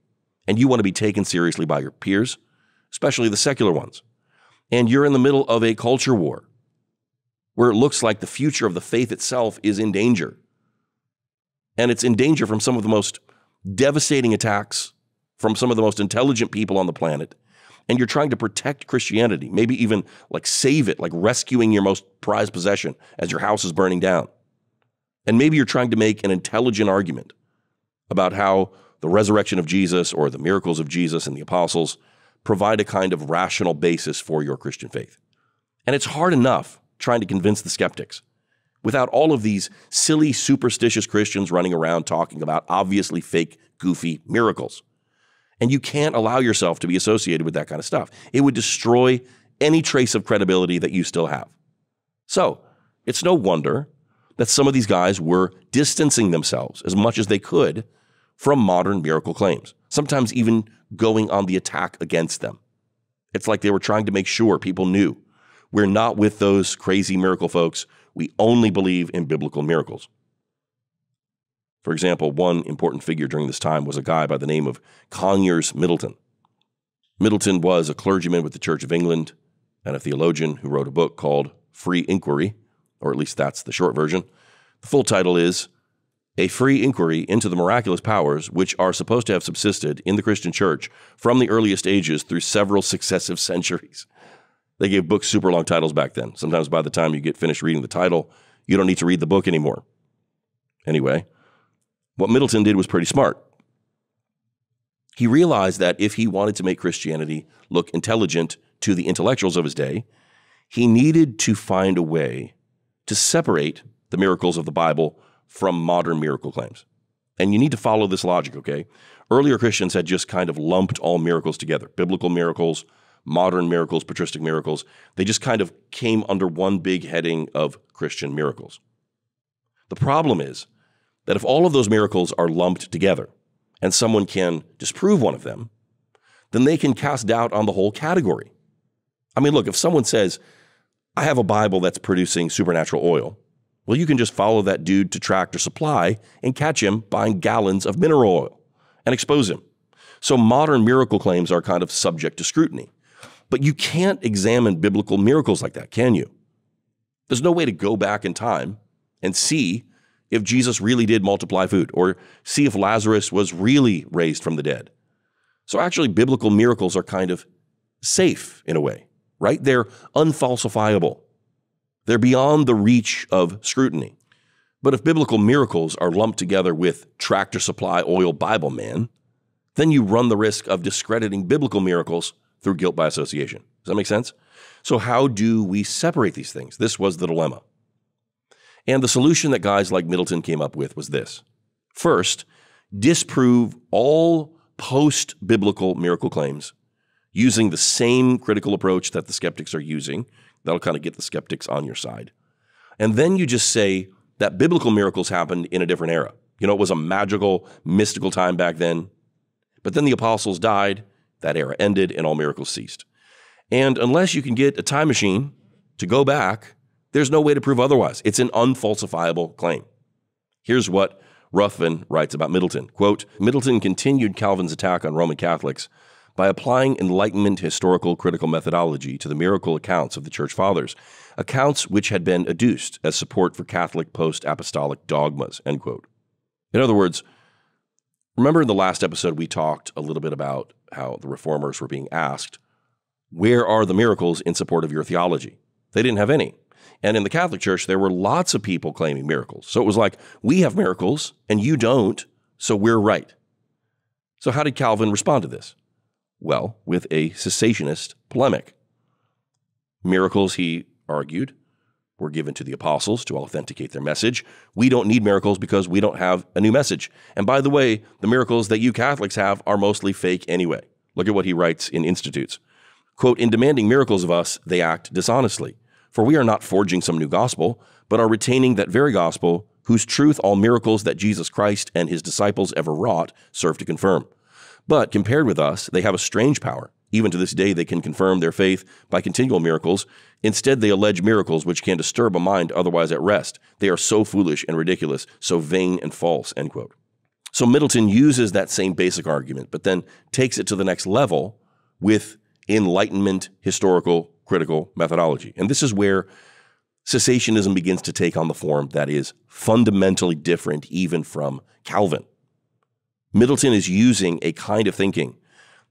and you want to be taken seriously by your peers, especially the secular ones. And you're in the middle of a culture war where it looks like the future of the faith itself is in danger. And it's in danger from some of the most devastating attacks from some of the most intelligent people on the planet. And you're trying to protect Christianity, maybe even like save it, like rescuing your most prized possession as your house is burning down. And maybe you're trying to make an intelligent argument about how the resurrection of Jesus or the miracles of Jesus and the apostles provide a kind of rational basis for your Christian faith. And it's hard enough trying to convince the skeptics without all of these silly, superstitious Christians running around talking about obviously fake, goofy miracles. And you can't allow yourself to be associated with that kind of stuff. It would destroy any trace of credibility that you still have. So it's no wonder that some of these guys were distancing themselves as much as they could from modern miracle claims, sometimes even going on the attack against them. It's like they were trying to make sure people knew we're not with those crazy miracle folks. We only believe in biblical miracles. For example, one important figure during this time was a guy by the name of Conyers Middleton. Middleton was a clergyman with the Church of England and a theologian who wrote a book called Free Inquiry, or at least that's the short version. The full title is A Free Inquiry into the Miraculous Powers which are supposed to have subsisted in the Christian Church from the earliest ages through several successive centuries. They gave books super long titles back then. Sometimes by the time you get finished reading the title, you don't need to read the book anymore. Anyway, what Middleton did was pretty smart. He realized that if he wanted to make Christianity look intelligent to the intellectuals of his day, he needed to find a way to separate the miracles of the Bible from modern miracle claims. And you need to follow this logic, okay? Earlier Christians had just kind of lumped all miracles together. Biblical miracles, modern miracles, patristic miracles. They just kind of came under one big heading of Christian miracles. The problem is that if all of those miracles are lumped together and someone can disprove one of them, then they can cast doubt on the whole category. I mean, look, if someone says, I have a Bible that's producing supernatural oil, well, you can just follow that dude to Tractor Supply and catch him buying gallons of mineral oil and expose him. So modern miracle claims are kind of subject to scrutiny. But you can't examine biblical miracles like that, can you? There's no way to go back in time and see if Jesus really did multiply food or see if Lazarus was really raised from the dead. So actually, biblical miracles are kind of safe in a way, right? They're unfalsifiable. They're beyond the reach of scrutiny. But if biblical miracles are lumped together with Tractor Supply oil Bible man, then you run the risk of discrediting biblical miracles through guilt by association. Does that make sense? So how do we separate these things? This was the dilemma. And the solution that guys like Middleton came up with was this. First, disprove all post-biblical miracle claims using the same critical approach that the skeptics are using. That'll kind of get the skeptics on your side. And then you just say that biblical miracles happened in a different era. You know, it was a magical, mystical time back then. But then the apostles died, that era ended, and all miracles ceased. And unless you can get a time machine to go back, there's no way to prove otherwise. It's an unfalsifiable claim. Here's what Ruthven writes about Middleton. Quote, Middleton continued Calvin's attack on Roman Catholics by applying Enlightenment historical critical methodology to the miracle accounts of the Church Fathers, accounts which had been adduced as support for Catholic post-apostolic dogmas, end quote. In other words, remember in the last episode we talked a little bit about how the reformers were being asked, where are the miracles in support of your theology? They didn't have any. And in the Catholic Church, there were lots of people claiming miracles. So it was like, we have miracles and you don't, so we're right. So how did Calvin respond to this? Well, with a cessationist polemic. Miracles, he argued, were given to the apostles to authenticate their message. We don't need miracles because we don't have a new message. And by the way, the miracles that you Catholics have are mostly fake anyway. Look at what he writes in Institutes. Quote, in demanding miracles of us, they act dishonestly. For we are not forging some new gospel, but are retaining that very gospel, whose truth all miracles that Jesus Christ and his disciples ever wrought serve to confirm. But compared with us, they have a strange power. Even to this day, they can confirm their faith by continual miracles. Instead, they allege miracles which can disturb a mind otherwise at rest. They are so foolish and ridiculous, so vain and false, end quote. So Middleton uses that same basic argument, but then takes it to the next level with Enlightenment historical critical methodology. And this is where cessationism begins to take on the form that is fundamentally different even from Calvin. Middleton is using a kind of thinking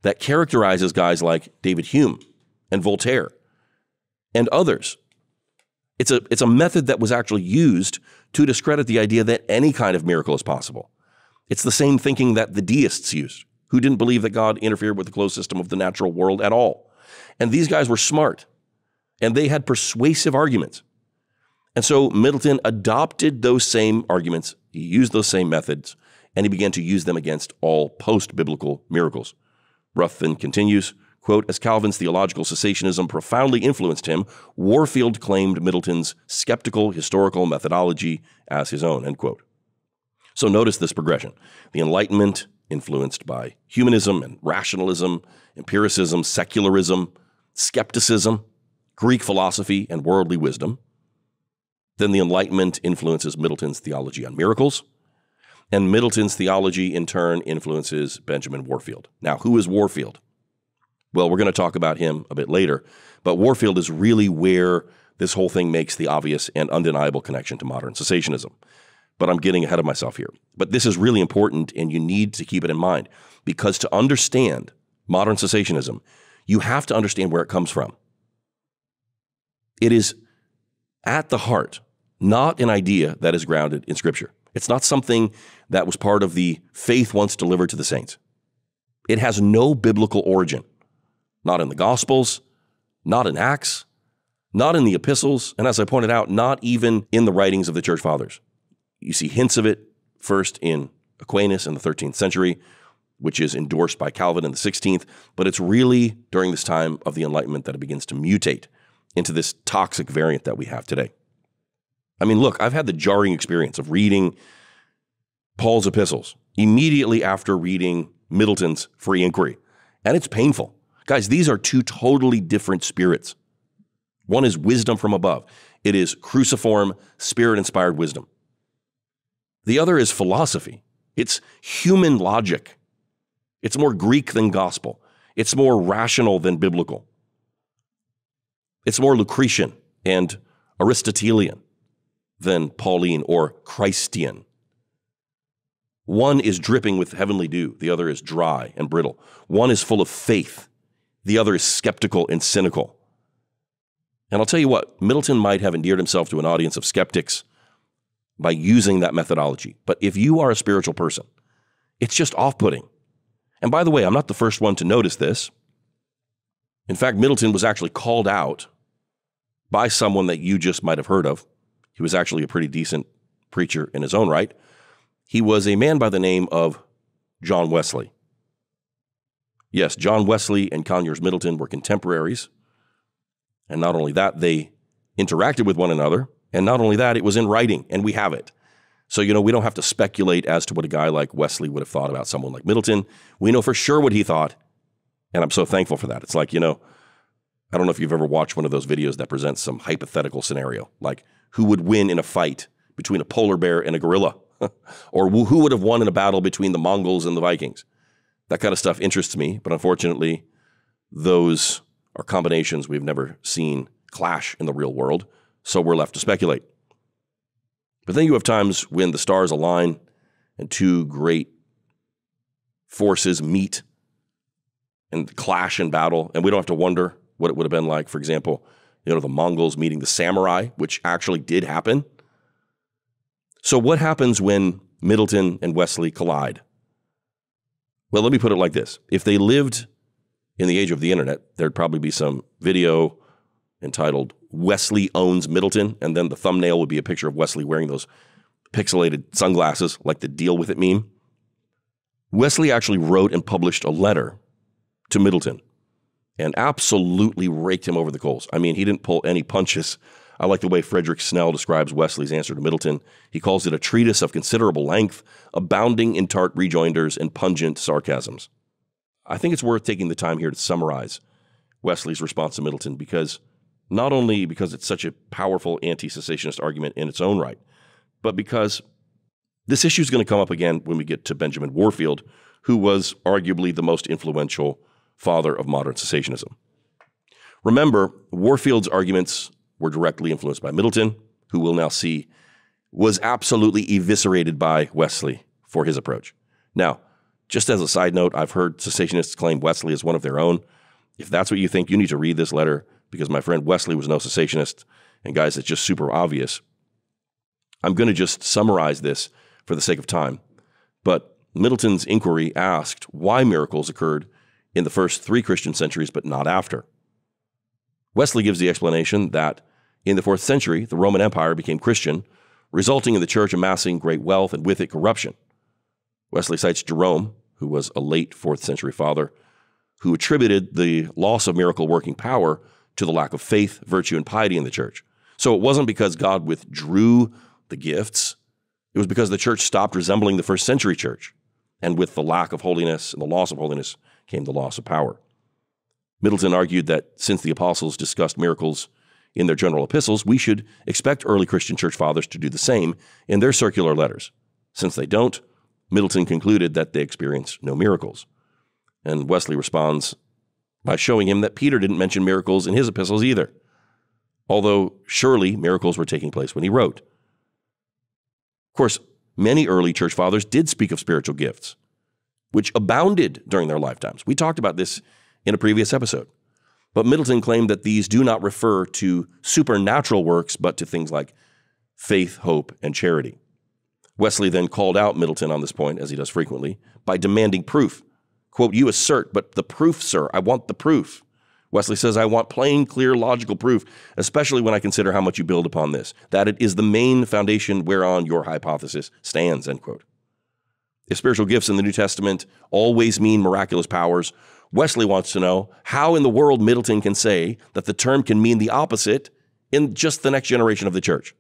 that characterizes guys like David Hume and Voltaire and others. It's a method that was actually used to discredit the idea that any kind of miracle is possible. It's the same thinking that the deists used, who didn't believe that God interfered with the closed system of the natural world at all. And these guys were smart, and they had persuasive arguments. And so Middleton adopted those same arguments, he used those same methods, and he began to use them against all post-biblical miracles. Ruthven continues, quote, as Calvin's theological cessationism profoundly influenced him, Warfield claimed Middleton's skeptical historical methodology as his own, end quote. So notice this progression. The Enlightenment, influenced by humanism and rationalism, empiricism, secularism, skepticism, Greek philosophy, and worldly wisdom. Then the Enlightenment influences Middleton's theology on miracles, and Middleton's theology, in turn, influences Benjamin Warfield. Now, who is Warfield? Well, we're going to talk about him a bit later, but Warfield is really where this whole thing makes the obvious and undeniable connection to modern cessationism. But I'm getting ahead of myself here. But this is really important, and you need to keep it in mind, because to understand modern cessationism, you have to understand where it comes from. It is at the heart, not an idea that is grounded in Scripture. It's not something that was part of the faith once delivered to the saints. It has no biblical origin, not in the Gospels, not in Acts, not in the epistles, and as I pointed out, not even in the writings of the church fathers. You see hints of it first in Aquinas in the 13th century, which is endorsed by Calvin in the 16th, but it's really during this time of the Enlightenment that it begins to mutate into this toxic variant that we have today. I mean, look, I've had the jarring experience of reading Paul's epistles immediately after reading Middleton's Free Inquiry, and it's painful. Guys, these are two totally different spirits. One is wisdom from above. It is cruciform, spirit-inspired wisdom. The other is philosophy. It's human logic. It's more Greek than gospel. It's more rational than biblical. It's more Lucretian and Aristotelian than Pauline or Christian. One is dripping with heavenly dew. The other is dry and brittle. One is full of faith. The other is skeptical and cynical. And I'll tell you what, Middleton might have endeared himself to an audience of skeptics by using that methodology. But if you are a spiritual person, it's just off-putting. And by the way, I'm not the first one to notice this. In fact, Middleton was actually called out by someone that you just might have heard of. He was actually a pretty decent preacher in his own right. He was a man by the name of John Wesley. Yes, John Wesley and Conyers Middleton were contemporaries. And not only that, they interacted with one another. And not only that, it was in writing, and we have it. So, we don't have to speculate as to what a guy like Wesley would have thought about someone like Middleton. We know for sure what he thought, and I'm so thankful for that. It's like, I don't know if you've ever watched one of those videos that presents some hypothetical scenario, like who would win in a fight between a polar bear and a gorilla, or who would have won in a battle between the Mongols and the Vikings. That kind of stuff interests me, but unfortunately, those are combinations we've never seen clash in the real world. So we're left to speculate. But then you have times when the stars align and two great forces meet and clash in battle, and we don't have to wonder what it would have been like. For example, the Mongols meeting the samurai, which actually did happen. So what happens when Middleton and Wesley collide? Well, let me put it like this. If they lived in the age of the internet, there'd probably be some video entitled Wesley Owns Middleton, and then the thumbnail would be a picture of Wesley wearing those pixelated sunglasses like the Deal With It meme. Wesley actually wrote and published a letter to Middleton and absolutely raked him over the coals. I mean, he didn't pull any punches. I like the way Frederick Snell describes Wesley's answer to Middleton. He calls it a treatise of considerable length, abounding in tart rejoinders and pungent sarcasms. I think it's worth taking the time here to summarize Wesley's response to Middleton, because not only because it's such a powerful anti-cessationist argument in its own right, but because this issue is going to come up again when we get to Benjamin Warfield, who was arguably the most influential father of modern cessationism. Remember, Warfield's arguments were directly influenced by Middleton, who we'll now see was absolutely eviscerated by Wesley for his approach. Now, just as a side note, I've heard cessationists claim Wesley as one of their own. If that's what you think, you need to read this letter, because my friend Wesley was no cessationist, and guys, it's just super obvious. I'm going to just summarize this for the sake of time. But Middleton's inquiry asked why miracles occurred in the first 3 Christian centuries, but not after. Wesley gives the explanation that in the 4th century, the Roman Empire became Christian, resulting in the church amassing great wealth and with it corruption. Wesley cites Jerome, who was a late 4th century father, who attributed the loss of miracle working power to the lack of faith, virtue, and piety in the church. So it wasn't because God withdrew the gifts. It was because the church stopped resembling the first century church. And with the lack of holiness and the loss of holiness came the loss of power. Middleton argued that since the apostles discussed miracles in their general epistles, we should expect early Christian church fathers to do the same in their circular letters. Since they don't, Middleton concluded that they experienced no miracles. And Wesley responds by showing him that Peter didn't mention miracles in his epistles either, although surely miracles were taking place when he wrote. Of course, many early church fathers did speak of spiritual gifts, which abounded during their lifetimes. We talked about this in a previous episode. But Middleton claimed that these do not refer to supernatural works, but to things like faith, hope, and charity. Wesley then called out Middleton on this point, as he does frequently, by demanding proof. Quote, "You assert, but the proof, sir, I want the proof." Wesley says, "I want plain, clear, logical proof, especially when I consider how much you build upon this, that it is the main foundation whereon your hypothesis stands," end quote. If spiritual gifts in the New Testament always mean miraculous powers, Wesley wants to know how in the world Middleton can say that the term can mean the opposite in just the next generation of the church.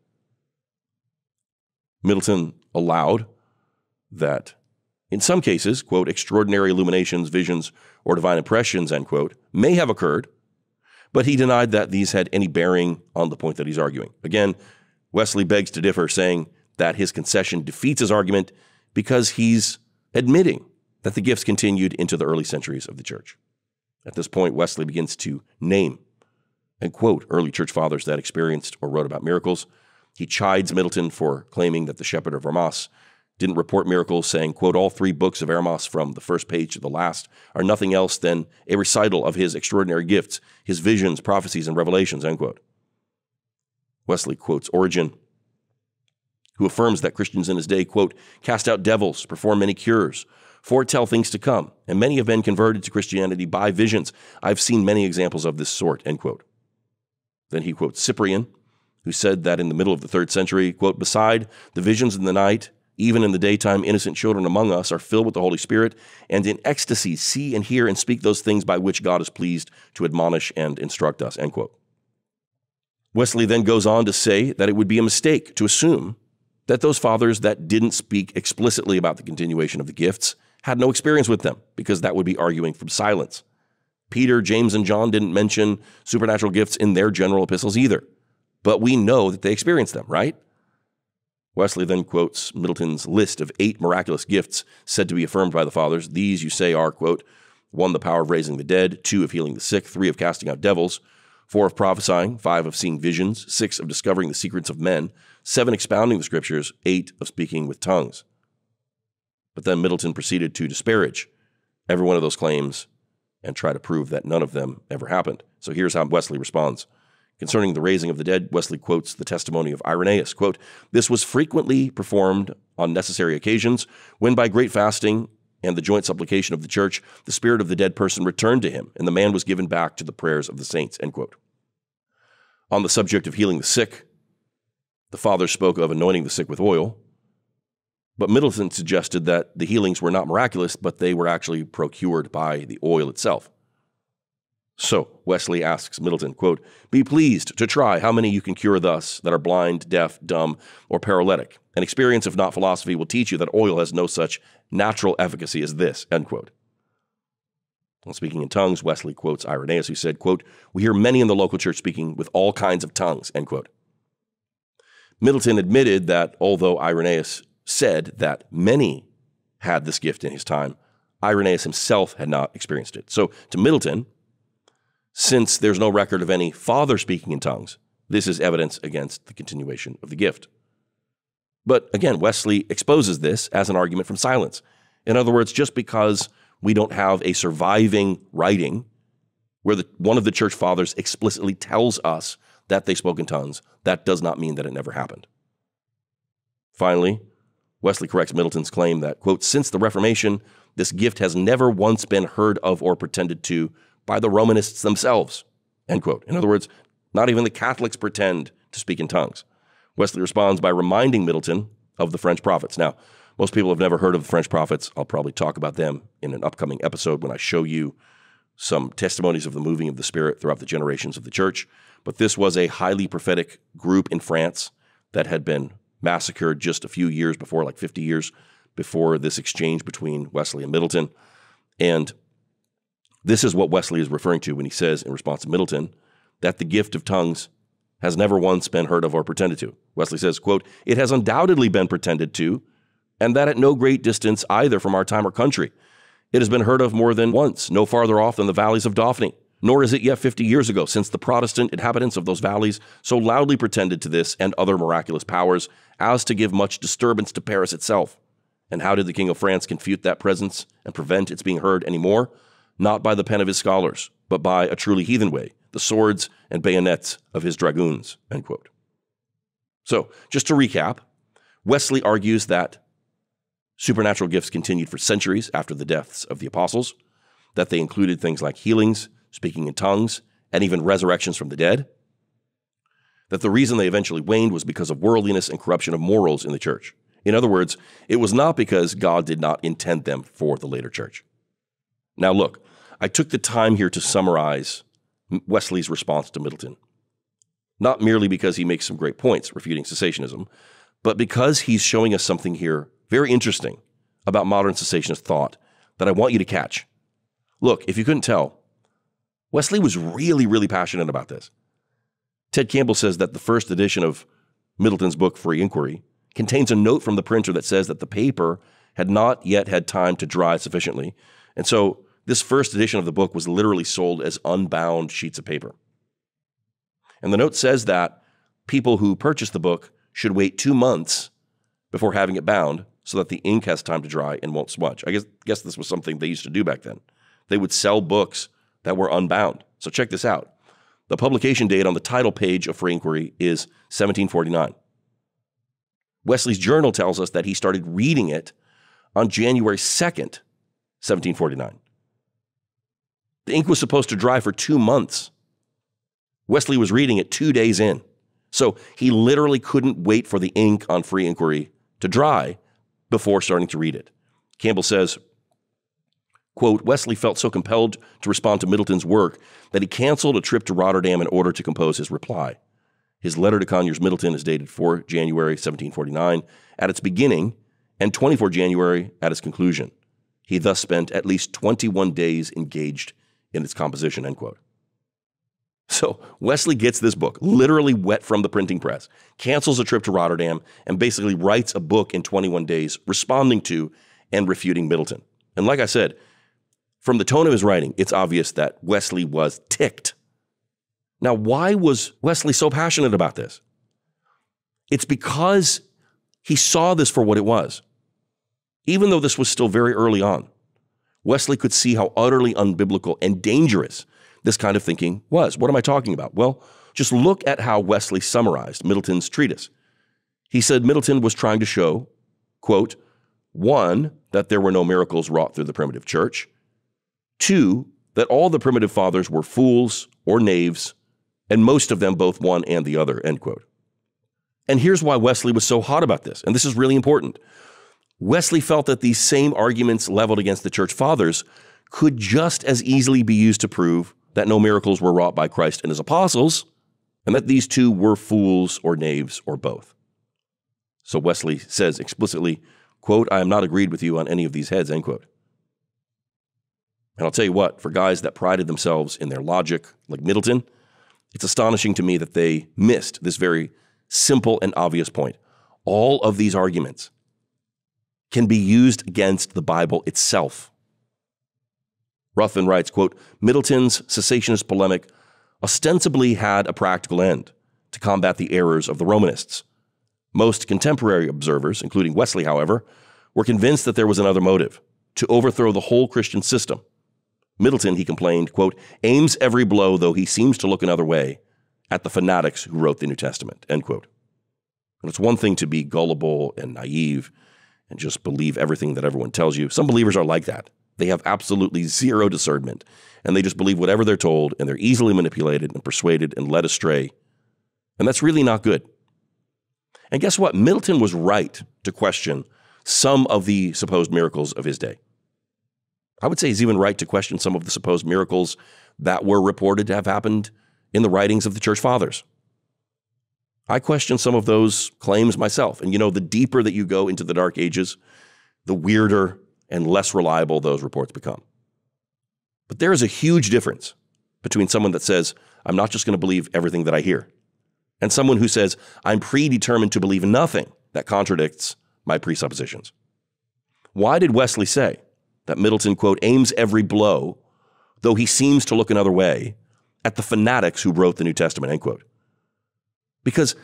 Middleton allowed that in some cases, quote, "extraordinary illuminations, visions, or divine impressions," end quote, may have occurred, but he denied that these had any bearing on the point that he's arguing. Again, Wesley begs to differ, saying that his concession defeats his argument because he's admitting that the gifts continued into the early centuries of the church. At this point, Wesley begins to name and quote early church fathers that experienced or wrote about miracles. He chides Middleton for claiming that the shepherd of Hermas didn't report miracles, saying, quote, "All three books of Hermas from the first page to the last are nothing else than a recital of his extraordinary gifts, his visions, prophecies, and revelations," end quote. Wesley quotes Origen, who affirms that Christians in his day, quote, "cast out devils, perform many cures, foretell things to come, and many have been converted to Christianity by visions. I've seen many examples of this sort," end quote. Then he quotes Cyprian, who said that in the middle of the 3rd century, quote, "beside the visions in the night, even in the daytime, innocent children among us are filled with the Holy Spirit, and in ecstasy see and hear and speak those things by which God is pleased to admonish and instruct us," end quote. Wesley then goes on to say that it would be a mistake to assume that those fathers that didn't speak explicitly about the continuation of the gifts had no experience with them, because that would be arguing from silence. Peter, James, and John didn't mention supernatural gifts in their general epistles either, but we know that they experienced them, right? Wesley then quotes Middleton's list of 8 miraculous gifts said to be affirmed by the fathers. These, you say, are, quote, 1, the power of raising the dead, 2, of healing the sick, 3, of casting out devils, 4, of prophesying, 5, of seeing visions, 6, of discovering the secrets of men, 7, expounding the scriptures, 8, of speaking with tongues. But then Middleton proceeded to disparage every one of those claims and try to prove that none of them ever happened. So here's how Wesley responds. Concerning the raising of the dead, Wesley quotes the testimony of Irenaeus, quote, "This was frequently performed on necessary occasions, when by great fasting and the joint supplication of the church, the spirit of the dead person returned to him, and the man was given back to the prayers of the saints," end quote. On the subject of healing the sick, the fathers spoke of anointing the sick with oil, but Middleton suggested that the healings were not miraculous, but they were actually procured by the oil itself. So Wesley asks Middleton, quote, "Be pleased to try how many you can cure thus that are blind, deaf, dumb, or paralytic. An experience, if not philosophy, will teach you that oil has no such natural efficacy as this," end quote. When speaking in tongues, Wesley quotes Irenaeus, who said, quote, "We hear many in the local church speaking with all kinds of tongues," end quote. Middleton admitted that although Irenaeus said that many had this gift in his time, Irenaeus himself had not experienced it. So to Middleton, since there's no record of any father speaking in tongues, this is evidence against the continuation of the gift. But again, Wesley exposes this as an argument from silence. In other words, just because we don't have a surviving writing where one of the church fathers explicitly tells us that they spoke in tongues, that does not mean that it never happened. Finally, Wesley corrects Middleton's claim that, quote, "Since the Reformation, this gift has never once been heard of or pretended to by the Romanists themselves," end quote. In other words, not even the Catholics pretend to speak in tongues. Wesley responds by reminding Middleton of the French prophets. Now, most people have never heard of the French prophets. I'll probably talk about them in an upcoming episode when I show you some testimonies of the moving of the Spirit throughout the generations of the church. But this was a highly prophetic group in France that had been massacred just a few years before, like 50 years before this exchange between Wesley and Middleton. And this is what Wesley is referring to when he says, in response to Middleton, that the gift of tongues has never once been heard of or pretended to. Wesley says, quote, "It has undoubtedly been pretended to, and that at no great distance either from our time or country. It has been heard of more than once, no farther off than the valleys of Daphne. Nor is it yet 50 years ago since the Protestant inhabitants of those valleys so loudly pretended to this and other miraculous powers as to give much disturbance to Paris itself. And how did the King of France confute that presence and prevent its being heard any more? Not by the pen of his scholars, but by a truly heathen way, the swords and bayonets of his dragoons," end quote. So, just to recap, Wesley argues that supernatural gifts continued for centuries after the deaths of the apostles, that they included things like healings, speaking in tongues, and even resurrections from the dead, that the reason they eventually waned was because of worldliness and corruption of morals in the church. In other words, it was not because God did not intend them for the later church. Now look, I took the time here to summarize Wesley's response to Middleton, not merely because he makes some great points refuting cessationism, but because he's showing us something here very interesting about modern cessationist thought that I want you to catch. Look, if you couldn't tell, Wesley was really, really passionate about this. Ted Campbell says that the first edition of Middleton's book, Free Inquiry, contains a note from the printer that says that the paper had not yet had time to dry sufficiently, and so this first edition of the book was literally sold as unbound sheets of paper. And the note says that people who purchase the book should wait 2 months before having it bound so that the ink has time to dry and won't smudge. I guess this was something they used to do back then. They would sell books that were unbound. So check this out. The publication date on the title page of Free Inquiry is 1749. Wesley's journal tells us that he started reading it on January 2nd, 1749. The ink was supposed to dry for 2 months. Wesley was reading it 2 days in. So he literally couldn't wait for the ink on Free Inquiry to dry before starting to read it. Campbell says, quote, "Wesley felt so compelled to respond to Middleton's work that he canceled a trip to Rotterdam in order to compose his reply. His letter to Conyers Middleton is dated 4 January 1749 at its beginning and 24 January at its conclusion. He thus spent at least 21 days engaged in its composition," end quote. So Wesley gets this book, literally wet from the printing press, cancels a trip to Rotterdam, and basically writes a book in 21 days responding to and refuting Middleton. And like I said, from the tone of his writing, it's obvious that Wesley was ticked. Now, why was Wesley so passionate about this? It's because he saw this for what it was. Even though this was still very early on, Wesley could see how utterly unbiblical and dangerous this kind of thinking was. What am I talking about? Well, just look at how Wesley summarized Middleton's treatise. He said Middleton was trying to show, quote, 1, that there were no miracles wrought through the primitive church, 2, that all the primitive fathers were fools or knaves, and most of them both one and the other, end quote. And here's why Wesley was so hot about this, and this is really important. Wesley felt that these same arguments leveled against the church fathers could just as easily be used to prove that no miracles were wrought by Christ and his apostles, and that these two were fools or knaves or both. So Wesley says explicitly, quote, "I am not agreed with you on any of these heads," end quote. And I'll tell you what, for guys that prided themselves in their logic, like Middleton, it's astonishing to me that they missed this very simple and obvious point. All of these arguments can be used against the Bible itself. Ruthven writes, quote, "Middleton's cessationist polemic ostensibly had a practical end, to combat the errors of the Romanists. Most contemporary observers, including Wesley, however, were convinced that there was another motive, to overthrow the whole Christian system. Middleton," he complained, quote, "aims every blow, though he seems to look another way, at the fanatics who wrote the New Testament," end quote. And it's one thing to be gullible and naive and just believe everything that everyone tells you. Some believers are like that. They have absolutely zero discernment, and they just believe whatever they're told, and they're easily manipulated and persuaded and led astray. And that's really not good. And guess what? Middleton was right to question some of the supposed miracles of his day. I would say he's even right to question some of the supposed miracles that were reported to have happened in the writings of the church fathers. I question some of those claims myself. And the deeper that you go into the Dark Ages, the weirder and less reliable those reports become. But there is a huge difference between someone that says, I'm not just going to believe everything that I hear, and someone who says, I'm predetermined to believe nothing that contradicts my presuppositions. Why did Wesley say that Middleton, quote, aims every blow, though he seems to look another way, at the fanatics who wrote the New Testament, end quote? Because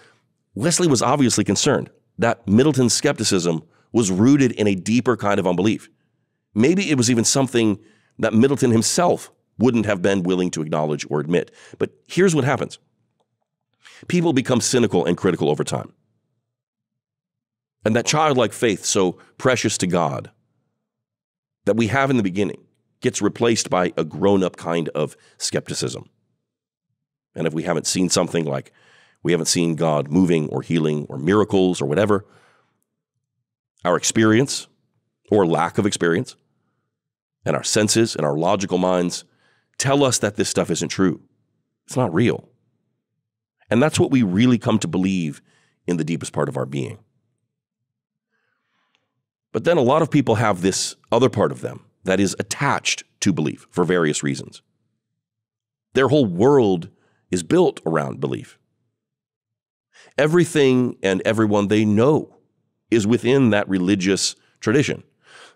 Wesley was obviously concerned that Middleton's skepticism was rooted in a deeper kind of unbelief. Maybe it was even something that Middleton himself wouldn't have been willing to acknowledge or admit. But here's what happens. People become cynical and critical over time. And that childlike faith, so precious to God, that we have in the beginning, gets replaced by a grown-up kind of skepticism. And if we haven't seen something like we haven't seen God moving or healing or miracles or whatever, our experience or lack of experience and our senses and our logical minds tell us that this stuff isn't true. It's not real. And that's what we really come to believe in the deepest part of our being. But then a lot of people have this other part of them that is attached to belief for various reasons. Their whole world is built around belief. Everything and everyone they know is within that religious tradition.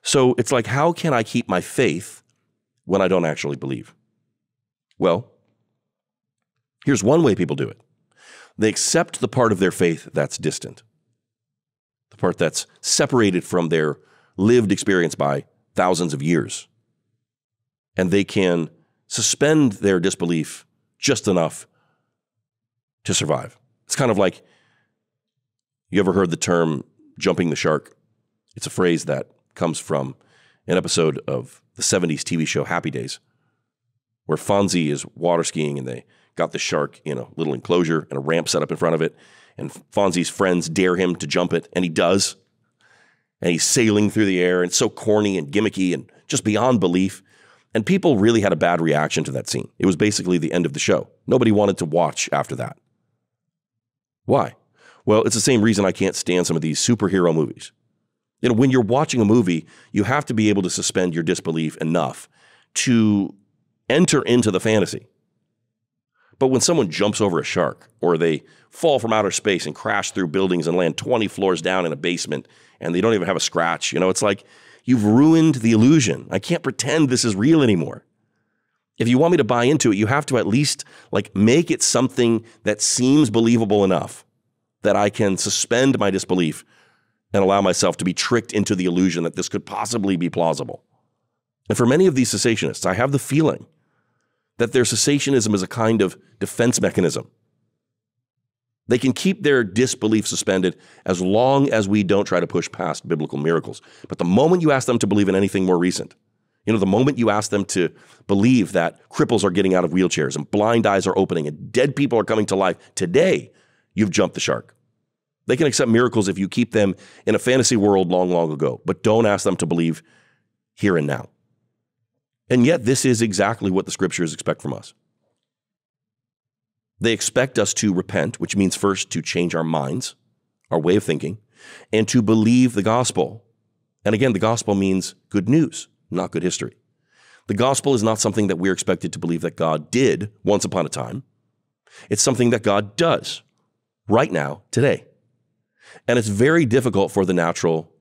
So it's like, how can I keep my faith when I don't actually believe? Well, here's one way people do it. They accept the part of their faith that's distant, the part that's separated from their lived experience by thousands of years. And they can suspend their disbelief just enough to survive. It's kind of like, you ever heard the term jumping the shark? It's a phrase that comes from an episode of the 70s TV show Happy Days, where Fonzie is water skiing and they got the shark in a little enclosure and a ramp set up in front of it. And Fonzie's friends dare him to jump it, and he does. And he's sailing through the air, and it's so corny and gimmicky and just beyond belief. And people really had a bad reaction to that scene. It was basically the end of the show. Nobody wanted to watch after that. Why? Well, it's the same reason I can't stand some of these superhero movies. When you're watching a movie, you have to be able to suspend your disbelief enough to enter into the fantasy. But when someone jumps over a shark, or they fall from outer space and crash through buildings and land 20 floors down in a basement, and they don't even have a scratch, it's like you've ruined the illusion. I can't pretend this is real anymore. If you want me to buy into it, you have to at least make it something that seems believable enough that I can suspend my disbelief and allow myself to be tricked into the illusion that this could possibly be plausible. And for many of these cessationists, I have the feeling that their cessationism is a kind of defense mechanism. They can keep their disbelief suspended as long as we don't try to push past biblical miracles. But the moment you ask them to believe in anything more recent, the moment you ask them to believe that cripples are getting out of wheelchairs and blind eyes are opening and dead people are coming to life today, you've jumped the shark. They can accept miracles if you keep them in a fantasy world long, long ago, but don't ask them to believe here and now. And yet this is exactly what the scriptures expect from us. They expect us to repent, which means first to change our minds, our way of thinking, and to believe the gospel. And again, the gospel means good news, not good history. The gospel is not something that we're expected to believe that God did once upon a time. It's something that God does right now, today. And it's very difficult for the natural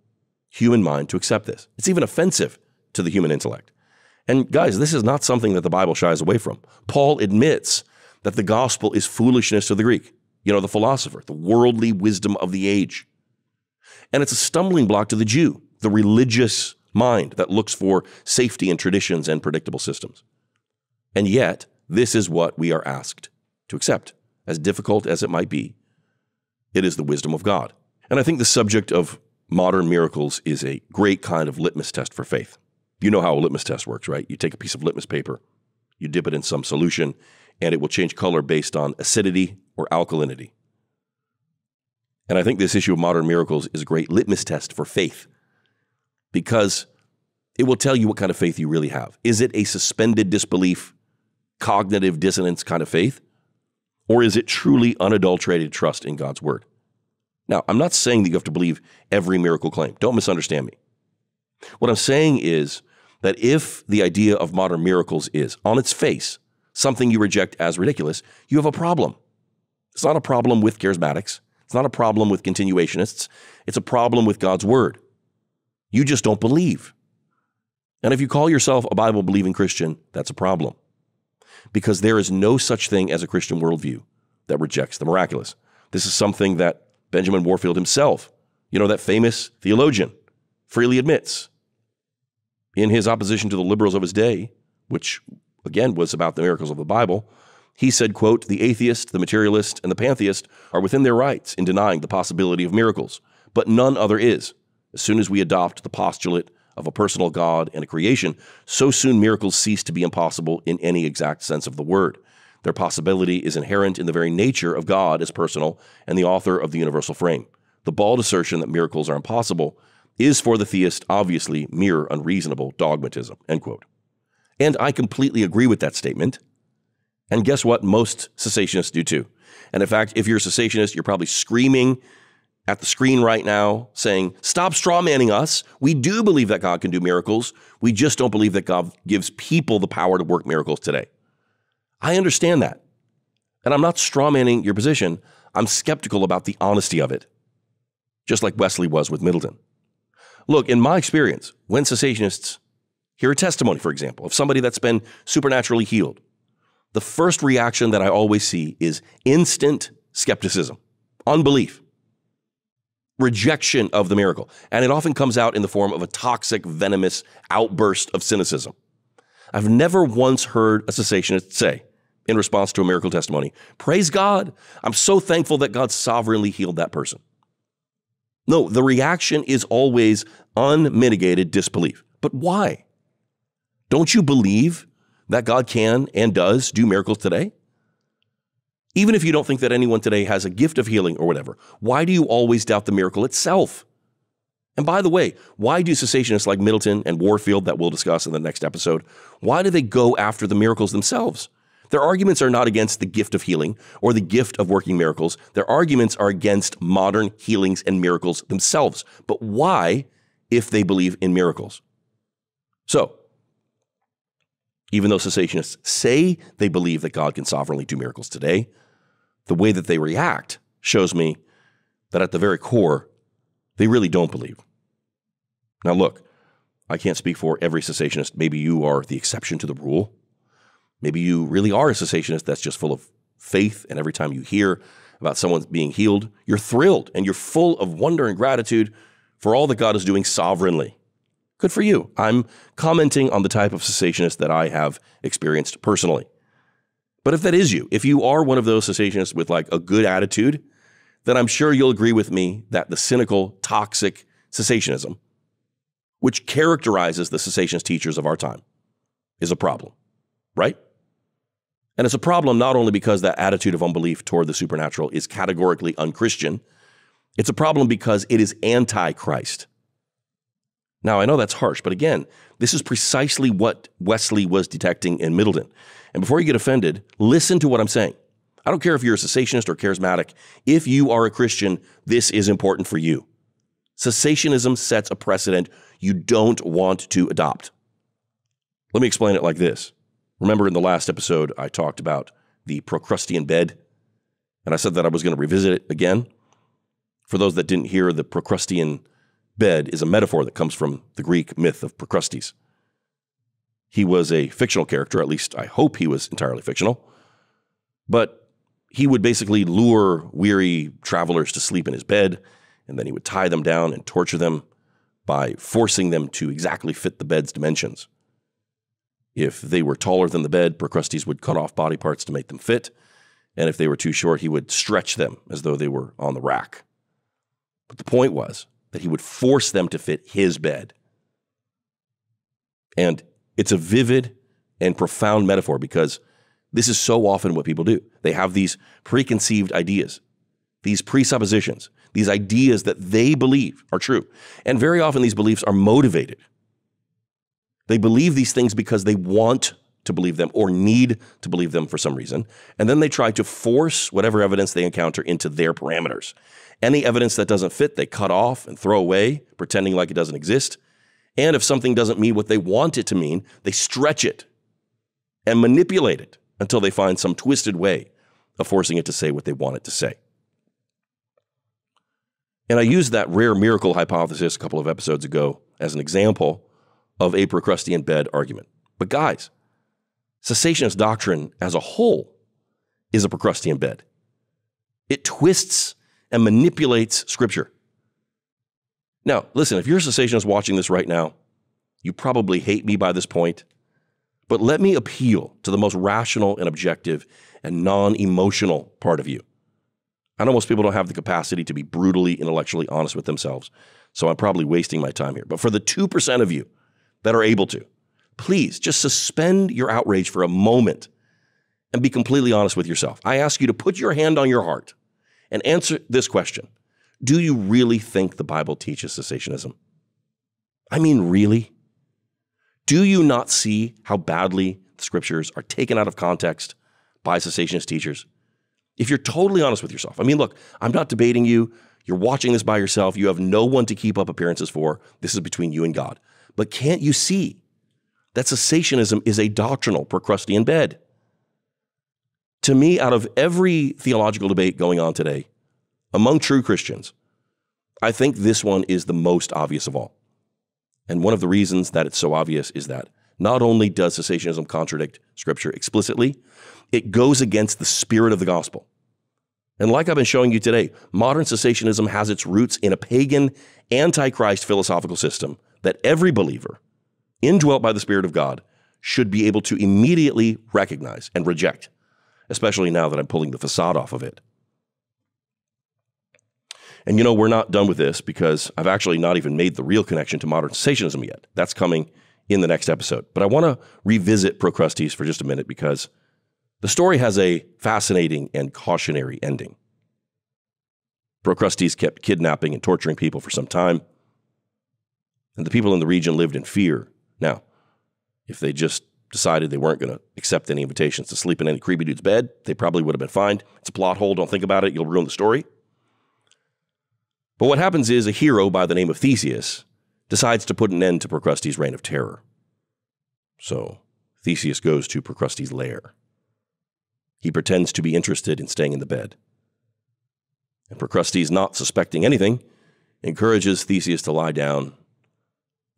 human mind to accept this. It's even offensive to the human intellect. And guys, this is not something that the Bible shies away from. Paul admits that the gospel is foolishness to the Greek, the philosopher, the worldly wisdom of the age. And it's a stumbling block to the Jew, the religious mind that looks for safety and traditions and predictable systems. And yet, this is what we are asked to accept. As difficult as it might be, it is the wisdom of God. And I think the subject of modern miracles is a great kind of litmus test for faith. You know how a litmus test works, right? You take a piece of litmus paper, you dip it in some solution, and it will change color based on acidity or alkalinity. And I think this issue of modern miracles is a great litmus test for faith, because It will tell you what kind of faith you really have. Is it a suspended disbelief, cognitive dissonance kind of faith? Or is it truly unadulterated trust in God's word? Now, I'm not saying that you have to believe every miracle claim. Don't misunderstand me. What I'm saying is that if the idea of modern miracles is, on its face, something you reject as ridiculous, you have a problem. It's not a problem with charismatics. It's not a problem with continuationists. It's a problem with God's word. You just don't believe. And if you call yourself a Bible-believing Christian, that's a problem. Because there is no such thing as a Christian worldview that rejects the miraculous. This is something that Benjamin Warfield himself, that famous theologian, freely admits in his opposition to the liberals of his day, which again was about the miracles of the Bible. He said, quote, "The atheist, the materialist, and the pantheist are within their rights in denying the possibility of miracles, but none other is. As soon as we adopt the postulate of a personal God and a creation, so soon miracles cease to be impossible in any exact sense of the word. Their possibility is inherent in the very nature of God as personal and the author of the universal frame. The bald assertion that miracles are impossible is for the theist obviously mere unreasonable dogmatism," end quote. And I completely agree with that statement. And guess what? Most cessationists do too. And in fact, if you're a cessationist, you're probably screaming at the screen right now saying, "Stop strawmanning us. We do believe that God can do miracles. We just don't believe that God gives people the power to work miracles today." I understand that. And I'm not strawmanning your position. I'm skeptical about the honesty of it, just like Wesley was with Middleton. Look, in my experience, when cessationists hear a testimony, for example, of somebody that's been supernaturally healed, the first reaction that I always see is instant skepticism, unbelief, rejection of the miracle. And it often comes out in the form of a toxic, venomous outburst of cynicism. I've never once heard a cessationist say, in response to a miracle testimony, "Praise God, I'm so thankful that God sovereignly healed that person." No, the reaction is always unmitigated disbelief. But why? Don't you believe that God can and does do miracles today? Even if you don't think that anyone today has a gift of healing or whatever, why do you always doubt the miracle itself? And by the way, why do cessationists like Middleton and Warfield, that we'll discuss in the next episode, why do they go after the miracles themselves? Their arguments are not against the gift of healing or the gift of working miracles. Their arguments are against modern healings and miracles themselves. But why, if they believe in miracles? So, even though cessationists say they believe that God can sovereignly do miracles today, the way that they react shows me that at the very core, they really don't believe. Now look, I can't speak for every cessationist. Maybe you are the exception to the rule. Maybe you really are a cessationist that's just full of faith, and every time you hear about someone being healed, you're thrilled and you're full of wonder and gratitude for all that God is doing sovereignly. Good for you. I'm commenting on the type of cessationist that I have experienced personally. But if that is you, if you are one of those cessationists with like a good attitude, then I'm sure you'll agree with me that the cynical, toxic cessationism, which characterizes the cessationist teachers of our time, is a problem, right? And it's a problem not only because that attitude of unbelief toward the supernatural is categorically unchristian, it's a problem because it is anti-Christ. Now, I know that's harsh, but again, this is precisely what Wesley was detecting in Middleton. And before you get offended, listen to what I'm saying. I don't care if you're a cessationist or charismatic. If you are a Christian, this is important for you. Cessationism sets a precedent you don't want to adopt. Let me explain it like this. Remember in the last episode, I talked about the Procrustean bed, and I said that I was going to revisit it again. For those that didn't hear, the Procrustean bed is a metaphor that comes from the Greek myth of Procrustes. He was a fictional character, at least I hope he was entirely fictional, but he would basically lure weary travelers to sleep in his bed, and then he would tie them down and torture them by forcing them to exactly fit the bed's dimensions. If they were taller than the bed, Procrustes would cut off body parts to make them fit, and if they were too short, he would stretch them as though they were on the rack. But the point was that he would force them to fit his bed. And it's a vivid and profound metaphor because this is so often what people do. They have these preconceived ideas, these presuppositions, these ideas that they believe are true. And very often these beliefs are motivated They believe these things because they want to believe them or need to believe them for some reason. And then they try to force whatever evidence they encounter into their parameters. Any evidence that doesn't fit, they cut off and throw away, pretending like it doesn't exist. And if something doesn't mean what they want it to mean, they stretch it and manipulate it until they find some twisted way of forcing it to say what they want it to say. And I used that rare miracle hypothesis a couple of episodes ago as an example of a Procrustean bed argument. But guys, cessationist doctrine as a whole is a Procrustean bed. It twists and manipulates Scripture. Now, listen, if you're a cessationist watching this right now, you probably hate me by this point, but let me appeal to the most rational and objective and non-emotional part of you. I know most people don't have the capacity to be brutally intellectually honest with themselves, so I'm probably wasting my time here. But for the 2% of you that are able to, please just suspend your outrage for a moment and be completely honest with yourself. I ask you to put your hand on your heart and answer this question. Do you really think the Bible teaches cessationism? I mean, really? Do you not see how badly the Scriptures are taken out of context by cessationist teachers? If you're totally honest with yourself, I mean, look, I'm not debating you. You're watching this by yourself. You have no one to keep up appearances for. This is between you and God. But can't you see that cessationism is a doctrinal Procrustean bed? To me, out of every theological debate going on today, among true Christians, I think this one is the most obvious of all. And one of the reasons that it's so obvious is that not only does cessationism contradict Scripture explicitly, it goes against the spirit of the gospel. And like I've been showing you today, modern cessationism has its roots in a pagan, anti-Christ philosophical system that every believer, indwelt by the Spirit of God, should be able to immediately recognize and reject, especially now that I'm pulling the facade off of it. And you know, we're not done with this because I've actually not even made the real connection to modern cessationism yet. That's coming in the next episode. But I want to revisit Procrustes for just a minute because the story has a fascinating and cautionary ending. Procrustes kept kidnapping and torturing people for some time, and the people in the region lived in fear. Now, if they just decided they weren't going to accept any invitations to sleep in any creepy dude's bed, they probably would have been fined. It's a plot hole. Don't think about it. You'll ruin the story. But what happens is a hero by the name of Theseus decides to put an end to Procrustes' reign of terror. So Theseus goes to Procrustes' lair. He pretends to be interested in staying in the bed. And Procrustes, not suspecting anything, encourages Theseus to lie down,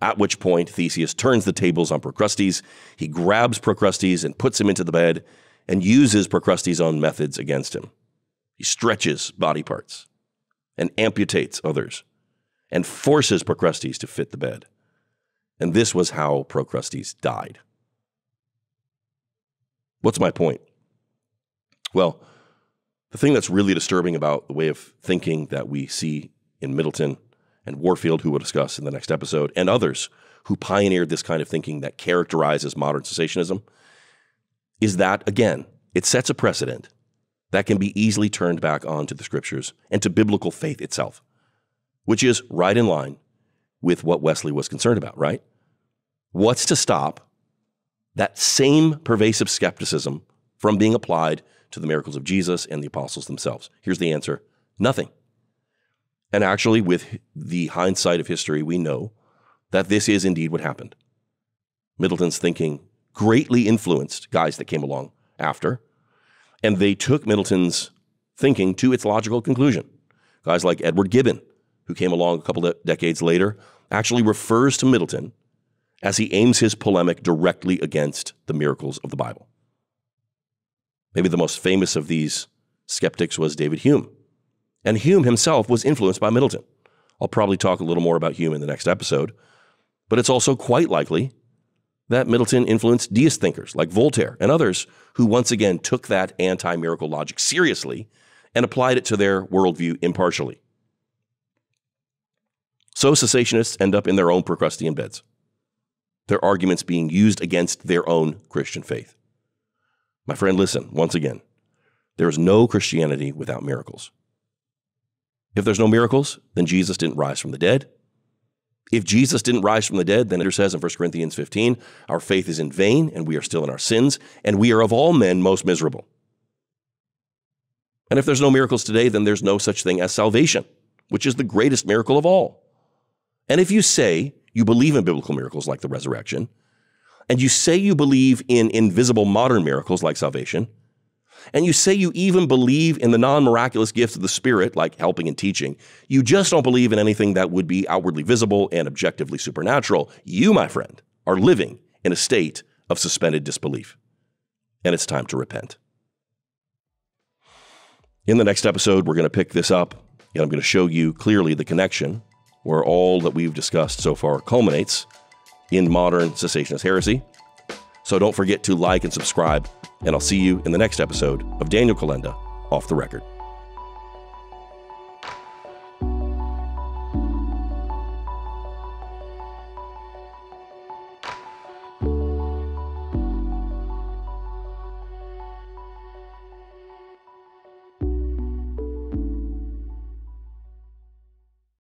at which point Theseus turns the tables on Procrustes. He grabs Procrustes and puts him into the bed and uses Procrustes' own methods against him. He stretches body parts and amputates others and forces Procrustes to fit the bed. And this was how Procrustes died. What's my point? Well, the thing that's really disturbing about the way of thinking that we see in Middleton and Warfield, who we'll discuss in the next episode, and others who pioneered this kind of thinking that characterizes modern cessationism, is that, again, it sets a precedent that can be easily turned back onto the Scriptures and to biblical faith itself, which is right in line with what Wesley was concerned about, right? What's to stop that same pervasive skepticism from being applied to the miracles of Jesus and the apostles themselves? Here's the answer: nothing. And actually, with the hindsight of history, we know that this is indeed what happened. Middleton's thinking greatly influenced guys that came along after, and they took Middleton's thinking to its logical conclusion. Guys like Edward Gibbon, who came along a couple of decades later, actually refers to Middleton as he aims his polemic directly against the miracles of the Bible. Maybe the most famous of these skeptics was David Hume. And Hume himself was influenced by Middleton. I'll probably talk a little more about Hume in the next episode, but it's also quite likely that Middleton influenced deist thinkers like Voltaire and others who once again took that anti-miracle logic seriously and applied it to their worldview impartially. So cessationists end up in their own Procrustean beds, their arguments being used against their own Christian faith. My friend, listen, once again, there is no Christianity without miracles. If there's no miracles, then Jesus didn't rise from the dead. If Jesus didn't rise from the dead, then it says in 1 Corinthians 15, our faith is in vain and we are still in our sins, and we are of all men most miserable. And if there's no miracles today, then there's no such thing as salvation, which is the greatest miracle of all. And if you say you believe in biblical miracles like the resurrection, and you say you believe in invisible modern miracles like salvation, and you say you even believe in the non-miraculous gifts of the Spirit like helping and teaching, you just don't believe in anything that would be outwardly visible and objectively supernatural, you, my friend, are living in a state of suspended disbelief. And it's time to repent. In the next episode, we're going to pick this up, and I'm going to show you clearly the connection where all that we've discussed so far culminates in modern cessationist heresy. So don't forget to like and subscribe, and I'll see you in the next episode of Daniel Kolenda, Off the Record.